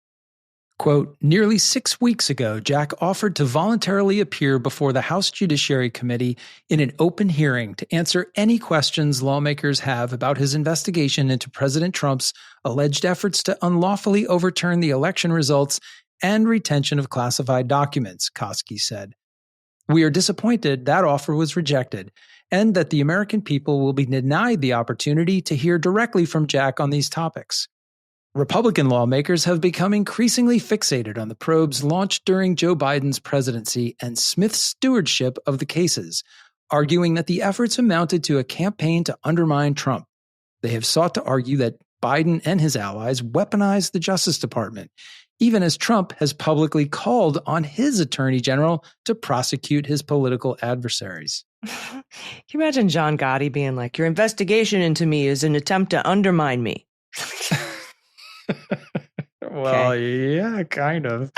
Quote, nearly 6 weeks ago, Jack offered to voluntarily appear before the House Judiciary Committee in an open hearing to answer any questions lawmakers have about his investigation into President Trump's alleged efforts to unlawfully overturn the election results and retention of classified documents, Koski said. We are disappointed that offer was rejected and that the American people will be denied the opportunity to hear directly from Jack on these topics. Republican lawmakers have become increasingly fixated on the probes launched during Joe Biden's presidency and Smith's stewardship of the cases, arguing that the efforts amounted to a campaign to undermine Trump. They have sought to argue that Biden and his allies weaponized the Justice Department, even as Trump has publicly called on his attorney general to prosecute his political adversaries. Can you imagine John Gotti being like, your investigation into me is an attempt to undermine me? Well, yeah, kind of.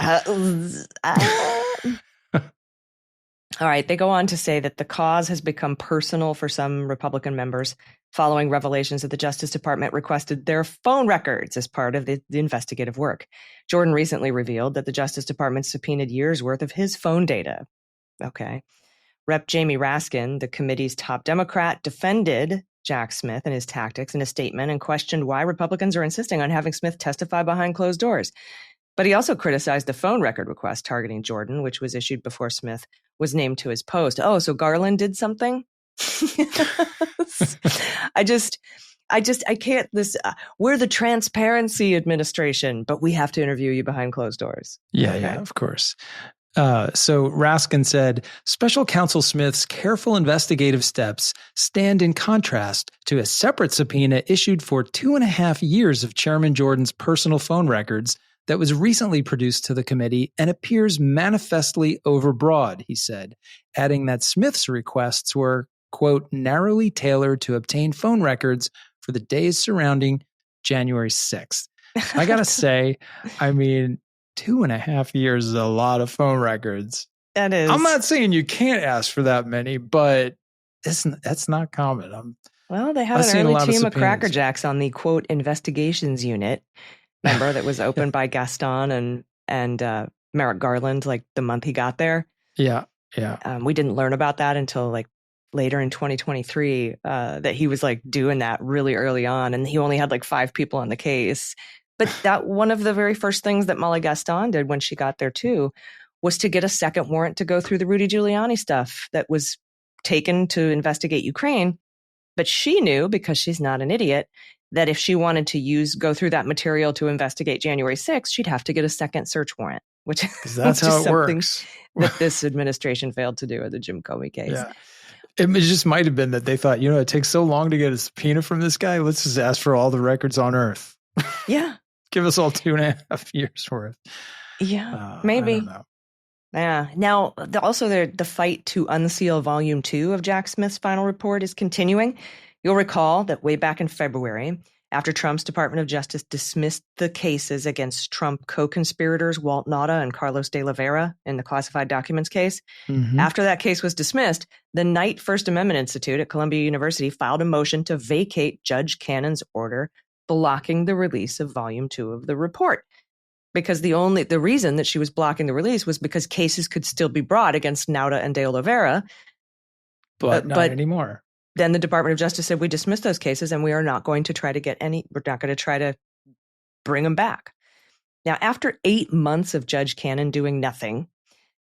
All right. They go on to say that the cause has become personal for some Republican members following revelations that the Justice Department requested their phone records as part of the investigative work. Jordan recently revealed that the Justice Department subpoenaed years' worth of his phone data. Okay. Rep. Jamie Raskin, the committee's top Democrat, defended Jack Smith and his tactics in a statement and questioned why Republicans are insisting on having Smith testify behind closed doors. But he also criticized the phone record request targeting Jordan, which was issued before Smith was named to his post. Oh, so Garland did something? I can't, we're the transparency administration, but we have to interview you behind closed doors. Yeah, Okay. yeah, of course. So Raskin said, Special Counsel Smith's careful investigative steps stand in contrast to a separate subpoena issued for 2.5 years of Chairman Jordan's personal phone records that was recently produced to the committee and appears manifestly overbroad, he said, adding that Smith's requests were, quote, narrowly tailored to obtain phone records for the days surrounding January 6th. I gotta say, I mean, 2.5 years is a lot of phone records. That is. I'm not saying you can't ask for that many, but that's not common. Well, they had an early team of Cracker Jacks on the, quote, investigations unit. Remember, that was opened by Gaston and Merrick Garland, like the month he got there. Yeah, yeah. We didn't learn about that until like later in 2023, that he was like doing that really early on, and he only had like 5 people on the case. But that one of the very first things that Molly Gaston did when she got there too was to get a second warrant to go through the Rudy Giuliani stuff that was taken to investigate Ukraine. But she knew, because she's not an idiot, that if she wanted to go through that material to investigate January 6th, she'd have to get a second search warrant, which that's how it works. That this administration failed to do in the Jim Comey case. Yeah. It just might have been that they thought, it takes so long to get a subpoena from this guy. Let's just ask for all the records on earth. Yeah. Give us all 2.5 years worth. Yeah, maybe. I don't know. Yeah. Now, the fight to unseal Volume 2 of Jack Smith's final report is continuing. You'll recall that way back in February, after Trump's Department of Justice dismissed the cases against Trump co-conspirators Walt Nauta and Carlos de Oliveira in the classified documents case, after that case was dismissed, the Knight First Amendment Institute at Columbia University filed a motion to vacate Judge Cannon's order blocking the release of Volume 2 of the report. Because the reason that she was blocking the release was because cases could still be brought against Nauta and de Oliveira. But not anymore. Then the Department of Justice said, we dismissed those cases and we are not going to try to we're not going to try to bring them back. Now, after 8 months of Judge Cannon doing nothing,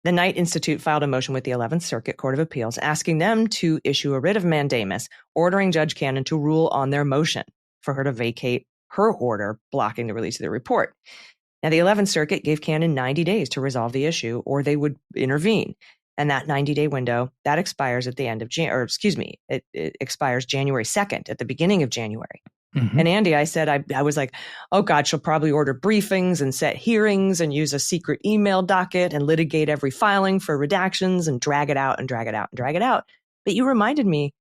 the Knight Institute filed a motion with the 11th Circuit Court of Appeals asking them to issue a writ of mandamus, ordering Judge Cannon to rule on their motion for her to vacate her order blocking the release of the report. Now, the 11th Circuit gave Cannon 90 days to resolve the issue, or they would intervene. And that 90-day window, that expires at the end of it expires January 2nd, at the beginning of January. Mm-hmm. And Andy, I said, I was like, oh God, she'll probably order briefings and set hearings and use a secret email docket and litigate every filing for redactions and drag it out and drag it out and drag it out. But you reminded me,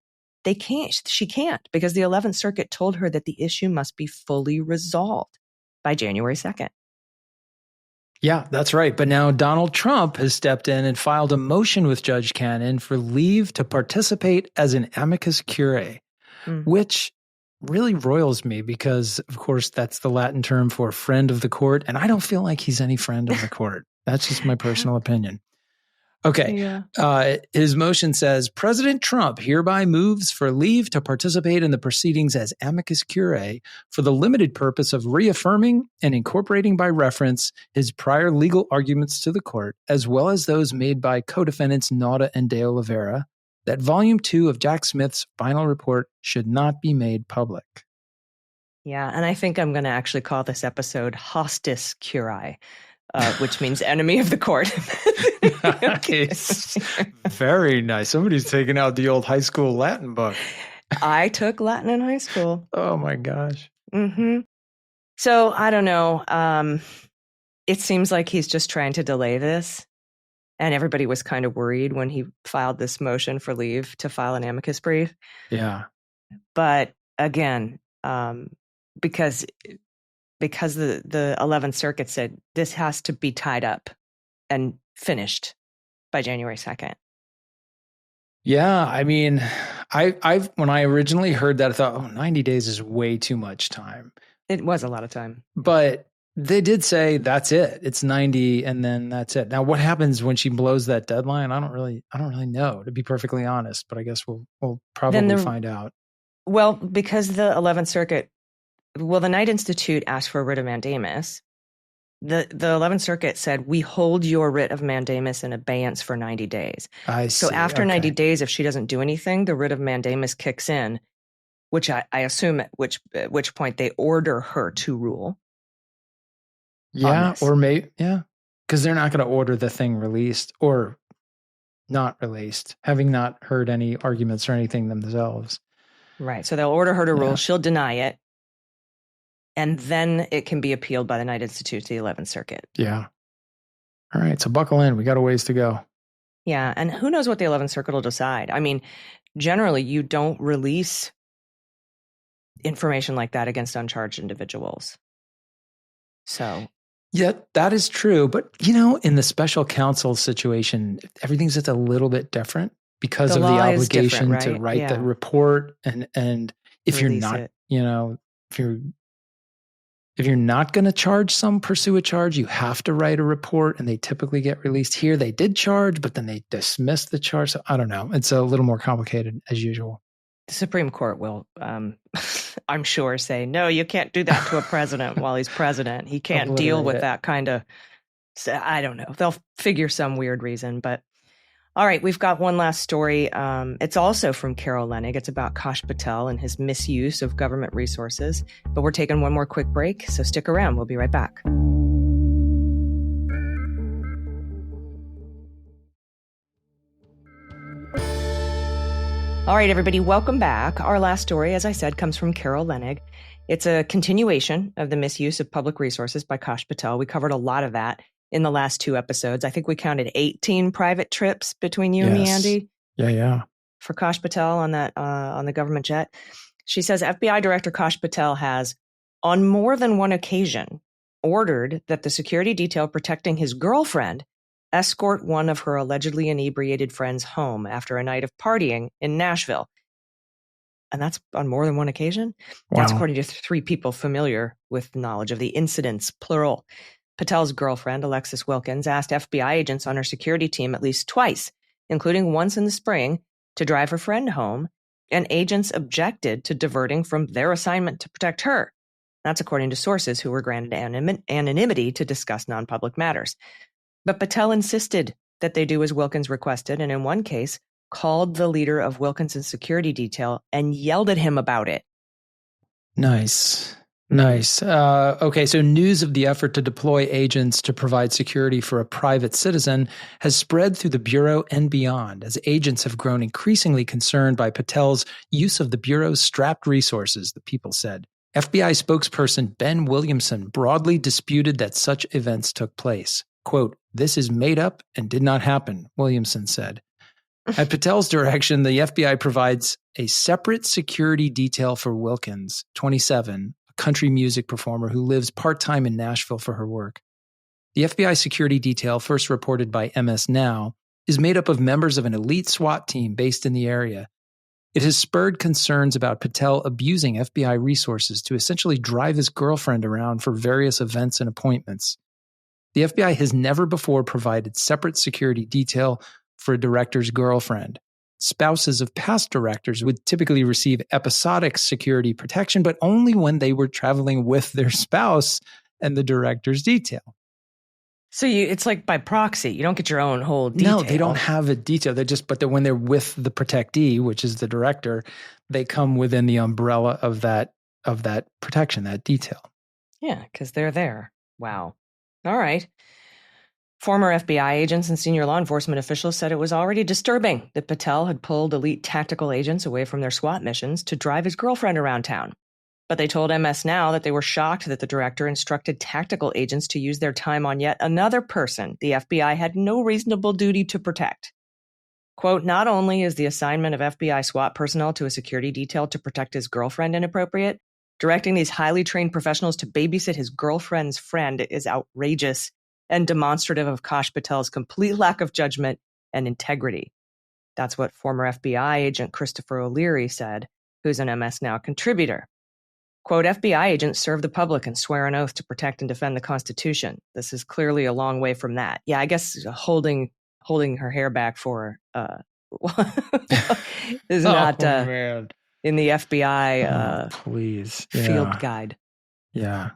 she can't, because the 11th Circuit told her that the issue must be fully resolved by January 2nd. Yeah, that's right. But now Donald Trump has stepped in and filed a motion with Judge Cannon for leave to participate as an amicus curiae, which really roils me because, of course, that's the Latin term for friend of the court. And I don't feel like he's any friend of the court. That's just my personal opinion. Okay. Yeah. His motion says, President Trump hereby moves for leave to participate in the proceedings as amicus curiae for the limited purpose of reaffirming and incorporating by reference his prior legal arguments to the court, as well as those made by co-defendants Nauta and De Oliveira, that Volume 2 of Jack Smith's final report should not be made public. Yeah, and I think I'm going to actually call this episode Hostis Curiae, which means enemy of the court. Nice. Very nice. Somebody's taking out the old high school Latin book. I took Latin in high school. Oh my gosh. Mm-hmm. So I don't know. It seems like he's just trying to delay this. And everybody was kind of worried when he filed this motion for leave to file an amicus brief. Yeah. But again, because the 11th Circuit said this has to be tied up and finished by January 2nd. Yeah, I mean, I when I originally heard that, I thought, 90 days is way too much time. It was a lot of time. But they did say that's it. It's 90 and then that's it. Now, what happens when she blows that deadline? I don't really know, to be perfectly honest, but I guess we'll probably find out. Well, because the 11th Circuit, the Knight Institute asked for a writ of mandamus. The 11th Circuit said, we hold your writ of mandamus in abeyance for 90 days. I see. So after 90 days, if she doesn't do anything, the writ of mandamus kicks in, which I assume at which point they order her to rule. Yeah, or maybe, because they're not going to order the thing released or not released, having not heard any arguments or anything themselves. Right. So they'll order her to rule. She'll deny it. And then it can be appealed by the Knight Institute to the 11th Circuit. Yeah. All right. So buckle in. We got a ways to go. Yeah. And who knows what the 11th Circuit will decide? I mean, generally, you don't release information like that against uncharged individuals. So. Yeah, that is true. But, in the special counsel situation, everything's just a little bit different because of the obligation to write the report. And if you're not, if you're not going to pursue a charge, you have to write a report, and they typically get released. Here, they did charge, but then they dismissed the charge. So I don't know. It's a little more complicated as usual. The Supreme Court will, I'm sure, say, no, you can't do that to a president while he's president. He can't deal with that kind of, I don't know. They'll figure some weird reason. But all right, we've got one last story. It's also from Carol Leonnig. It's about Kash Patel and his misuse of government resources. But we're taking one more quick break, so stick around. We'll be right back. All right, everybody, welcome back. Our last story, as I said, comes from Carol Leonnig. It's a continuation of the misuse of public resources by Kash Patel. We covered a lot of that in the last two episodes. I think we counted 18 private trips between you and me, Andy. Yeah. For Kash Patel on that on the government jet. She says FBI Director Kash Patel has, on more than one occasion, ordered that the security detail protecting his girlfriend escort one of her allegedly inebriated friends home after a night of partying in Nashville. And that's on more than one occasion? Wow. That's according to three people familiar with knowledge of the incidents, plural. Patel's girlfriend, Alexis Wilkins, asked FBI agents on her security team at least twice, including once in the spring, to drive her friend home, and agents objected to diverting from their assignment to protect her. That's according to sources who were granted anonymity to discuss non-public matters. But Patel insisted that they do as Wilkins requested, and in one case, called the leader of Wilkinson's security detail and yelled at him about it. Nice. Okay, so news of the effort to deploy agents to provide security for a private citizen has spread through the Bureau and beyond, as agents have grown increasingly concerned by Patel's use of the Bureau's strapped resources, the People said. FBI spokesperson Ben Williamson broadly disputed that such events took place. Quote, "This is made up and did not happen," Williamson said. At Patel's direction, the FBI provides a separate security detail for Wilkins, 27, a country music performer who lives part-time in Nashville for her work. The FBI security detail, first reported by MS Now, is made up of members of an elite SWAT team based in the area. It has spurred concerns about Patel abusing FBI resources to essentially drive his girlfriend around for various events and appointments. The FBI has never before provided separate security detail for a director's girlfriend. Spouses of past directors would typically receive episodic security protection, but only when they were traveling with their spouse and the director's detail. So it's like by proxy. You don't get your own whole detail. No, they don't have a detail. When they're with the protectee, which is the director, they come within the umbrella of that protection, that detail. Yeah, because they're there. Wow. All right. Former FBI agents and senior law enforcement officials said it was already disturbing that Patel had pulled elite tactical agents away from their SWAT missions to drive his girlfriend around town. But they told MS Now that they were shocked that the director instructed tactical agents to use their time on yet another person the FBI had no reasonable duty to protect. Quote, "Not only is the assignment of FBI SWAT personnel to a security detail to protect his girlfriend inappropriate, directing these highly trained professionals to babysit his girlfriend's friend is outrageous and demonstrative of Kash Patel's complete lack of judgment and integrity." That's what former FBI agent Christopher O'Leary said, who's an MS Now contributor. Quote, "FBI agents serve the public and swear an oath to protect and defend the Constitution. This is clearly a long way from that." Yeah, I guess holding her hair back for is not in the FBI field guide. Yeah.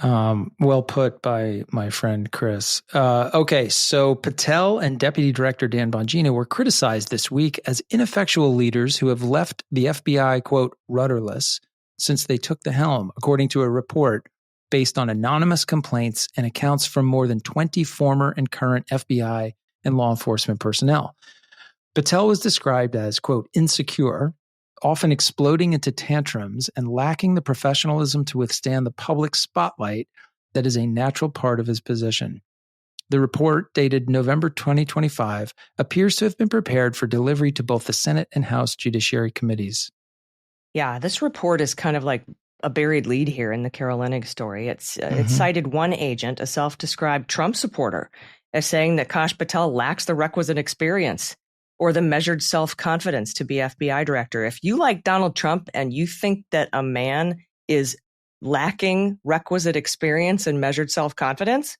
Well put by my friend Chris. Okay, so Patel and Deputy Director Dan Bongino were criticized this week as ineffectual leaders who have left the FBI, quote, "rudderless" since they took the helm, according to a report based on anonymous complaints and accounts from more than 20 former and current FBI and law enforcement personnel. Patel was described as, quote, "insecure," often exploding into tantrums and lacking the professionalism to withstand the public spotlight that is a natural part of his position. The report, dated November 2025, appears to have been prepared for delivery to both the Senate and House Judiciary Committees. Yeah, this report is kind of like a buried lead here in the Carol Leonnig story. It cited one agent, a self-described Trump supporter, as saying that Kash Patel lacks the requisite experience or the measured self-confidence to be FBI director. If you like Donald Trump and you think that a man is lacking requisite experience and measured self-confidence,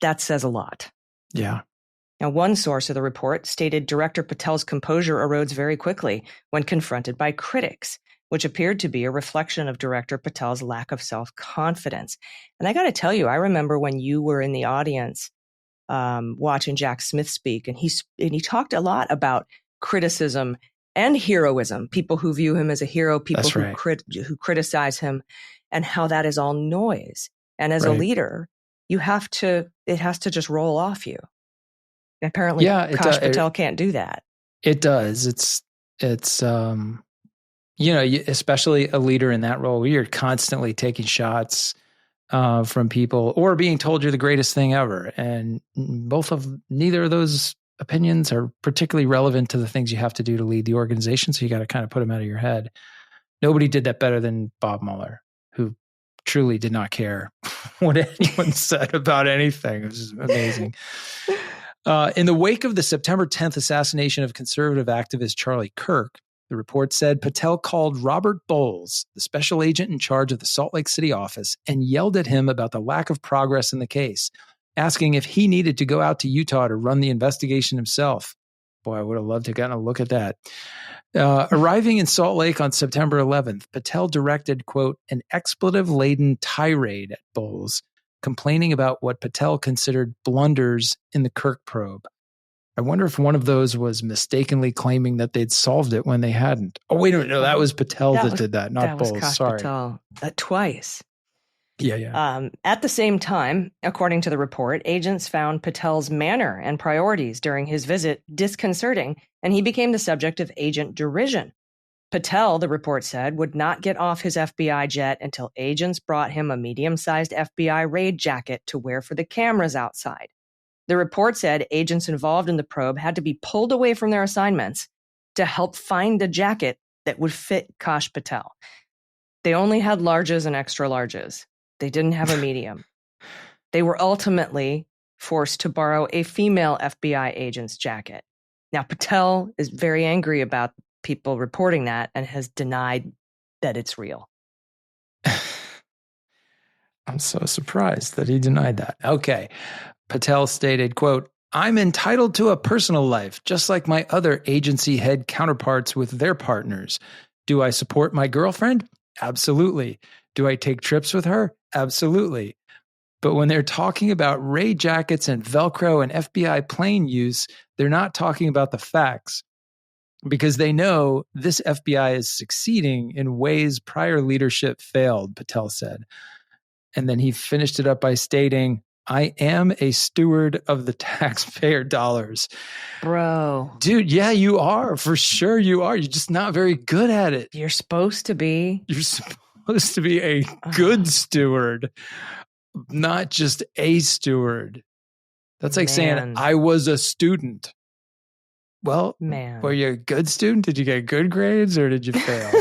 that says a lot. Yeah. Now, one source of the report stated Director Patel's composure erodes very quickly when confronted by critics, which appeared to be a reflection of Director Patel's lack of self-confidence. And I got to tell you, I remember when you were in the audience watching Jack Smith speak, and he talked a lot about criticism and heroism, people who view him as a hero, people who criticize him, and how that is all noise. And as a leader, it has to just roll off you. Apparently, Kash Patel can't do that. It does. It's especially a leader in that role, you're constantly taking shots from people or being told you're the greatest thing ever. And neither of those opinions are particularly relevant to the things you have to do to lead the organization. So you got to kind of put them out of your head. Nobody did that better than Bob Mueller, who truly did not care what anyone said about anything. It was amazing. In the wake of the September 10th assassination of conservative activist Charlie Kirk, the report said Patel called Robert Bowles, the special agent in charge of the Salt Lake City office, and yelled at him about the lack of progress in the case, asking if he needed to go out to Utah to run the investigation himself. Boy, I would have loved to have gotten a look at that. Arriving in Salt Lake on September 11th, Patel directed, quote, "an expletive-laden tirade" at Bowles, complaining about what Patel considered blunders in the Kirk probe. I wonder if one of those was mistakenly claiming that they'd solved it when they hadn't. Oh, wait a minute. No, that was Patel that did that, not Bowles. Kash Sorry. Patel twice. Yeah. At the same time, according to the report, agents found Patel's manner and priorities during his visit disconcerting, and he became the subject of agent derision. Patel, the report said, would not get off his FBI jet until agents brought him a medium-sized FBI raid jacket to wear for the cameras outside. The report said agents involved in the probe had to be pulled away from their assignments to help find a jacket that would fit Kash Patel. They only had larges and extra larges. They didn't have a medium. They were ultimately forced to borrow a female FBI agent's jacket. Now, Patel is very angry about people reporting that and has denied that it's real. I'm so surprised that he denied that. Okay. Patel stated, quote, "I'm entitled to a personal life, just like my other agency head counterparts with their partners. Do I support my girlfriend? Absolutely. Do I take trips with her? Absolutely. But when they're talking about raid jackets and Velcro and FBI plane use, they're not talking about the facts, because they know this FBI is succeeding in ways prior leadership failed," Patel said. And then he finished it up by stating, "I am a steward of the taxpayer dollars." Bro. Dude, yeah, you are. For sure you are. You're just not very good at it. You're supposed to be. You're supposed to be a good steward, not just a steward. That's like saying, "I was a student." Well, were you a good student? Did you get good grades or did you fail?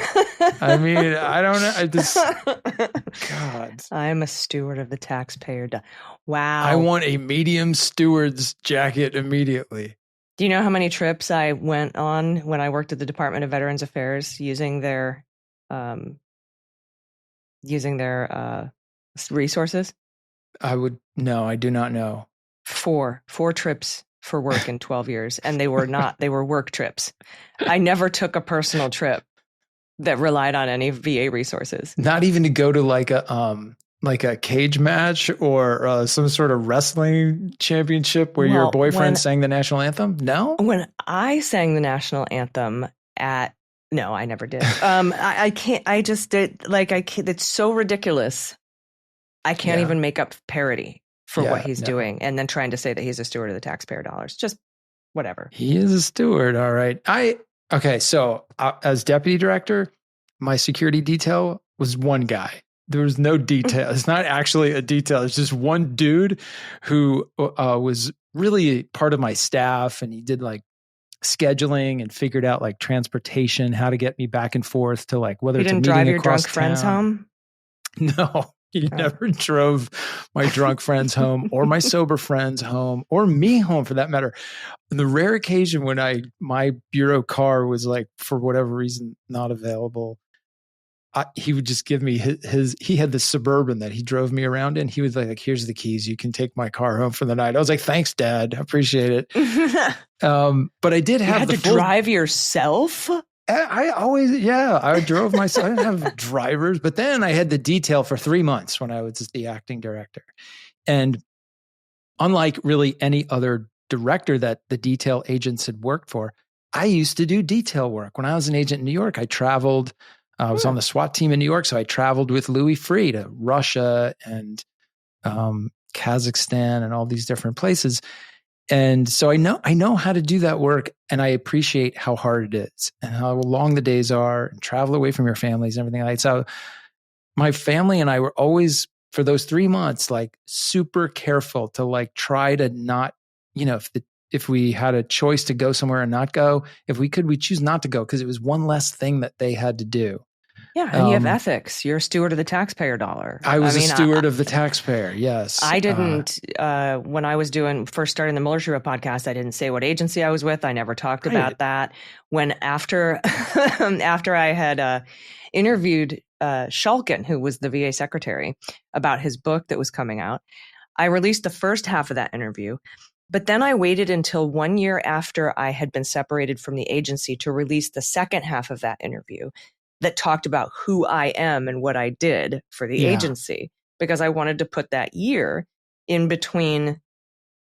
I mean, I don't know. God. I'm a steward of the taxpayer. Wow. I want a medium steward's jacket immediately. Do you know how many trips I went on when I worked at the Department of Veterans Affairs using their resources? No, I do not know. Four trips for work in 12 years. And they were work trips. I never took a personal trip that relied on any VA resources. Not even to go to like a cage match or some sort of wrestling championship where your boyfriend sang the national anthem? No? When I sang the national anthem no, I never did. I can't, I just did, it's so ridiculous. I can't even make up parody for what he's doing, and then trying to say that he's a steward of the taxpayer dollars. Just whatever. He is a steward. All right. Okay. So as deputy director, my security detail was one guy. There was no detail. It's not actually a detail. It's just one dude who was really part of my staff, and he did like scheduling and figured out like transportation, how to get me back and forth to like whether you it's didn't a meeting drive your across drunk friends home. No. He never drove my drunk friends home or my sober friends home or me home for that matter. On the rare occasion when my bureau car was like, for whatever reason, not available, he would just give me he had this Suburban that he drove me around in. He was like, "Here's the keys. You can take my car home for the night." I was like, "Thanks, Dad. I appreciate it." But I did have to drive yourself? I drove myself. I didn't have drivers, but then I had the detail for 3 months when I was the acting director. And unlike really any other director that the detail agents had worked for, I used to do detail work. When I was an agent in New York, I traveled. I was on the SWAT team in New York, so I traveled with Louis Freeh to Russia and Kazakhstan and all these different places. And so I know how to do that work, and I appreciate how hard it is and how long the days are, and travel away from your families and everything like that. So my family and I were always, for those 3 months, like super careful to like try to not, if we had a choice to go somewhere and not go, if we could, we choose not to go because it was one less thing that they had to do. Yeah, and you have ethics. You're a steward of the taxpayer dollar. I was a steward of the taxpayer, yes. I didn't, when I was first starting the Miller She Wrote podcast, I didn't say what agency I was with. I never talked about that. When after I had interviewed Shulkin, who was the VA secretary, about his book that was coming out, I released the first half of that interview. But then I waited until 1 year after I had been separated from the agency to release the second half of that interview that talked about who I am and what I did for the agency. because I wanted to put that year in between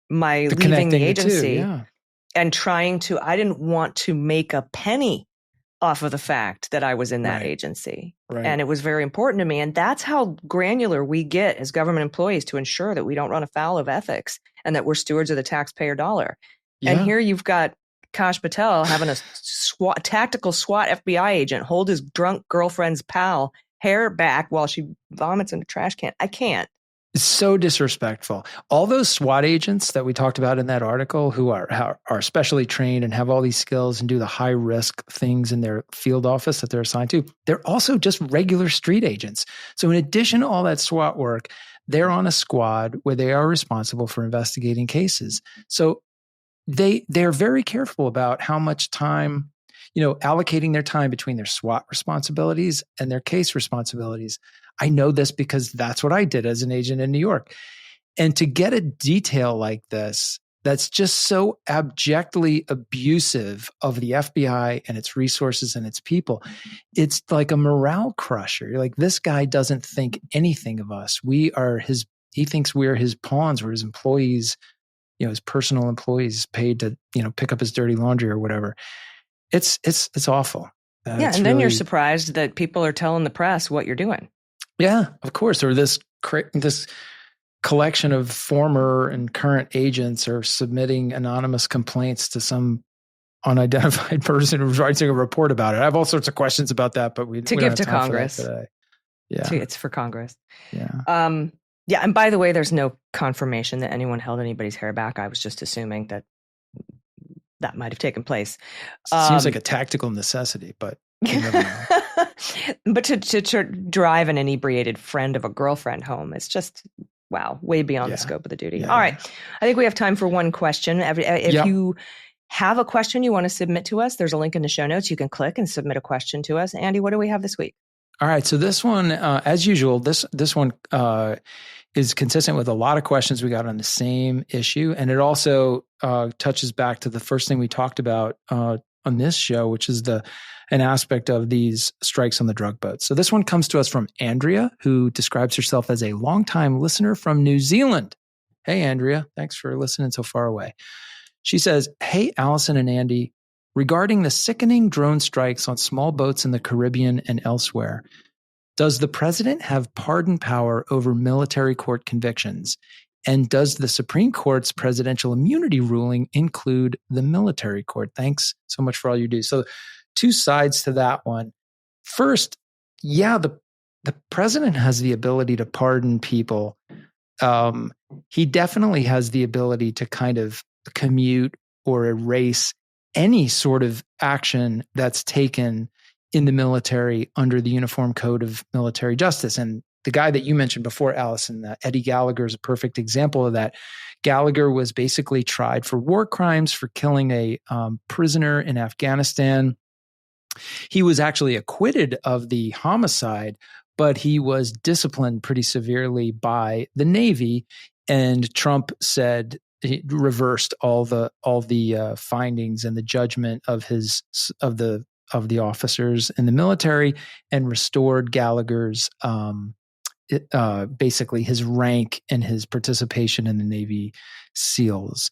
my leaving the connecting agency the two, yeah. and I didn't want to make a penny off of the fact that I was in that agency. Right. And it was very important to me. And that's how granular we get as government employees to ensure that we don't run afoul of ethics and that we're stewards of the taxpayer dollar. Yeah. And here you've got Kash Patel having a tactical SWAT FBI agent hold his drunk girlfriend's pal hair back while she vomits in a trash can. I can't. It's so disrespectful. All those SWAT agents that we talked about in that article who are specially trained and have all these skills and do the high risk things in their field office that they're assigned to, they're also just regular street agents. So in addition to all that SWAT work, they're on a squad where they are responsible for investigating cases. So they're very careful about how much time, allocating their time between their SWAT responsibilities and their case responsibilities. I know this because that's what I did as an agent in New York. And to get a detail like this, that's just so abjectly abusive of the FBI and its resources and its people, it's like a morale crusher. You're like, this guy doesn't think anything of us. He thinks we're his pawns, we're his employees, his personal employees paid to, pick up his dirty laundry or whatever. It's awful. And then you're surprised that people are telling the press what you're doing. Yeah, of course. Or this collection of former and current agents are submitting anonymous complaints to some unidentified person who's writing a report about it. I have all sorts of questions about that, but we give to Congress today. Yeah, it's for Congress. Yeah. Yeah, and by the way, there's no confirmation that anyone held anybody's hair back. I was just assuming that might have taken place. Seems like a tactical necessity, but you never know. But to drive an inebriated friend of a girlfriend home, it's just, wow, way beyond the scope of the duty. All right. I think we have time for one question. If you have a question you want to submit to us, there's a link in the show notes. You can click and submit a question to us. Andy, what do we have this week? All right. So this one, as usual, this one is consistent with a lot of questions we got on the same issue. And it also touches back to the first thing we talked about on this show, which is an aspect of these strikes on the drug boats. So this one comes to us from Andrea, who describes herself as a longtime listener from New Zealand. Hey, Andrea, thanks for listening so far away. She says, hey, Allison and Andy, regarding the sickening drone strikes on small boats in the Caribbean and elsewhere, does the president have pardon power over military court convictions? And does the Supreme Court's presidential immunity ruling include the military court? Thanks so much for all you do. So two sides to that one. First, the president has the ability to pardon people. He definitely has the ability to kind of commute or erase any sort of action that's taken in the military under the Uniform Code of Military Justice. And the guy that you mentioned before, Allison, Eddie Gallagher, is a perfect example of that. Gallagher was basically tried for war crimes for killing a prisoner in Afghanistan. He was actually acquitted of the homicide, but he was disciplined pretty severely by the Navy. And Trump said he reversed all the findings and the judgment of the officers in the military and restored Gallagher's basically his rank and his participation in the Navy SEALs.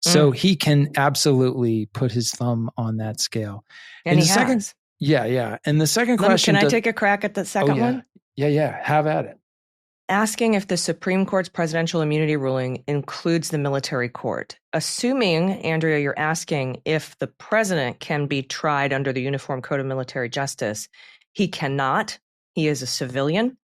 So he can absolutely put his thumb on that scale. And he has. Yeah. And the second question. Can I take a crack at the second one? Yeah. Have at it. Asking if the Supreme Court's presidential immunity ruling includes the military court. Assuming, Andrea, you're asking if the president can be tried under the Uniform Code of Military Justice. He cannot. He is a civilian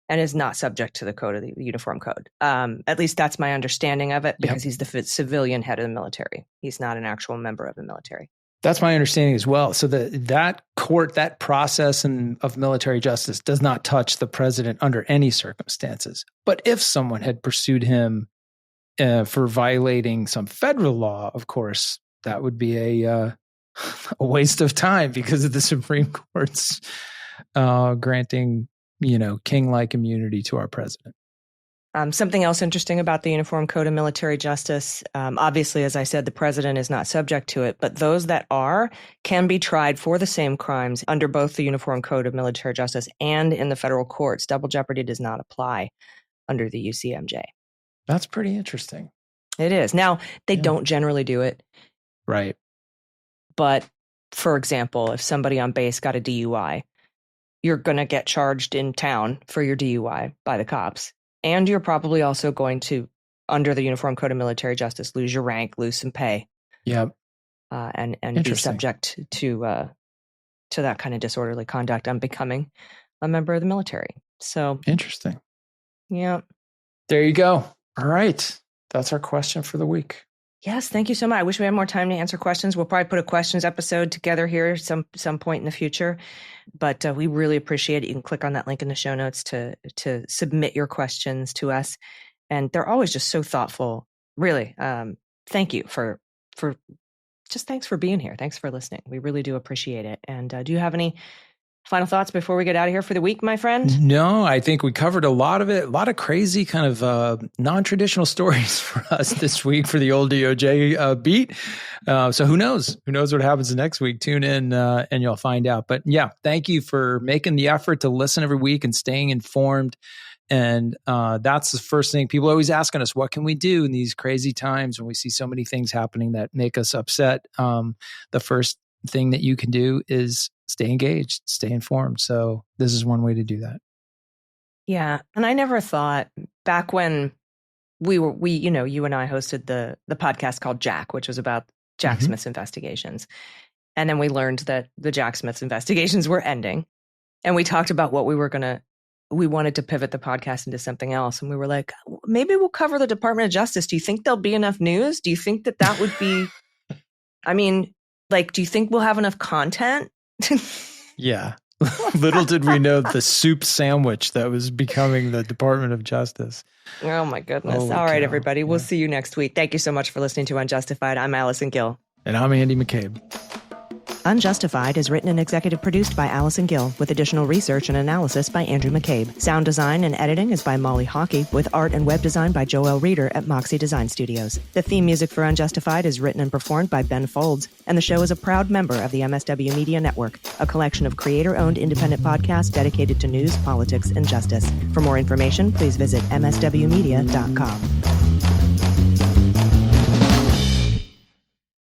and is not subject to the code of the Uniform Code. At least that's my understanding of it, because he's the civilian head of the military. He's not an actual member of the military. That's my understanding as well. So that court, that process of military justice does not touch the president under any circumstances. But if someone had pursued him for violating some federal law, of course, that would be a waste of time because of the Supreme Court's granting, king-like immunity to our president. Something else interesting about the Uniform Code of Military Justice, obviously, as I said, the president is not subject to it, but those that are can be tried for the same crimes under both the Uniform Code of Military Justice and in the federal courts. Double jeopardy does not apply. under the UCMJ. That's pretty interesting. It is. Now, they don't generally do it. Right. But, for example, if somebody on base got a DUI, you're going to get charged in town for your DUI by the cops. And you're probably also going to, under the Uniform Code of Military Justice, lose your rank, lose some pay. Yep. And be subject to that kind of disorderly conduct on becoming a member of the military. So interesting. Yeah. There you go. All right. That's our question for the week. Yes, thank you so much. I wish we had more time to answer questions. We'll probably put a questions episode together here some point in the future. But we really appreciate it. You can click on that link in the show notes to submit your questions to us. And they're always just so thoughtful. Really. Thank you for thanks for being here. Thanks for listening. We really do appreciate it. And do you have any final thoughts before we get out of here for the week, my friend? No, I think we covered a lot of it. A lot of crazy kind of non-traditional stories for us this week for the old DOJ beat. So who knows? Who knows what happens next week? Tune in and you'll find out. But yeah, thank you for making the effort to listen every week and staying informed. And that's the first thing. People are always asking us, what can we do in these crazy times when we see so many things happening that make us upset? The first thing that you can do is stay engaged, stay informed. So this is one way to do that. Yeah. And I never thought back when you and I hosted the podcast called Jack, which was about Jack Smith's investigations. And then we learned that the Jack Smith's investigations were ending. And we talked about what we wanted to pivot the podcast into something else. And we were like, maybe we'll cover the Department of Justice. Do you think there'll be enough news? Do you think that would be, I mean, like, do you think we'll have enough content? Yeah. Little did we know the soup sandwich that was becoming the Department of Justice. Oh my goodness. All right, everybody. We'll see you next week. Thank you so much for listening to Unjustified. I'm Allison Gill. And I'm Andy McCabe. Unjustified is written and executive produced by Allison Gill, with additional research and analysis by Andrew McCabe. Sound design and editing is by Molly Hockey, with art and web design by Joel Reeder at Moxie Design Studios. The theme music for Unjustified is written and performed by Ben Folds, and the show is a proud member of the MSW Media Network, a collection of creator-owned independent podcasts dedicated to news, politics, and justice. For more information, please visit mswmedia.com.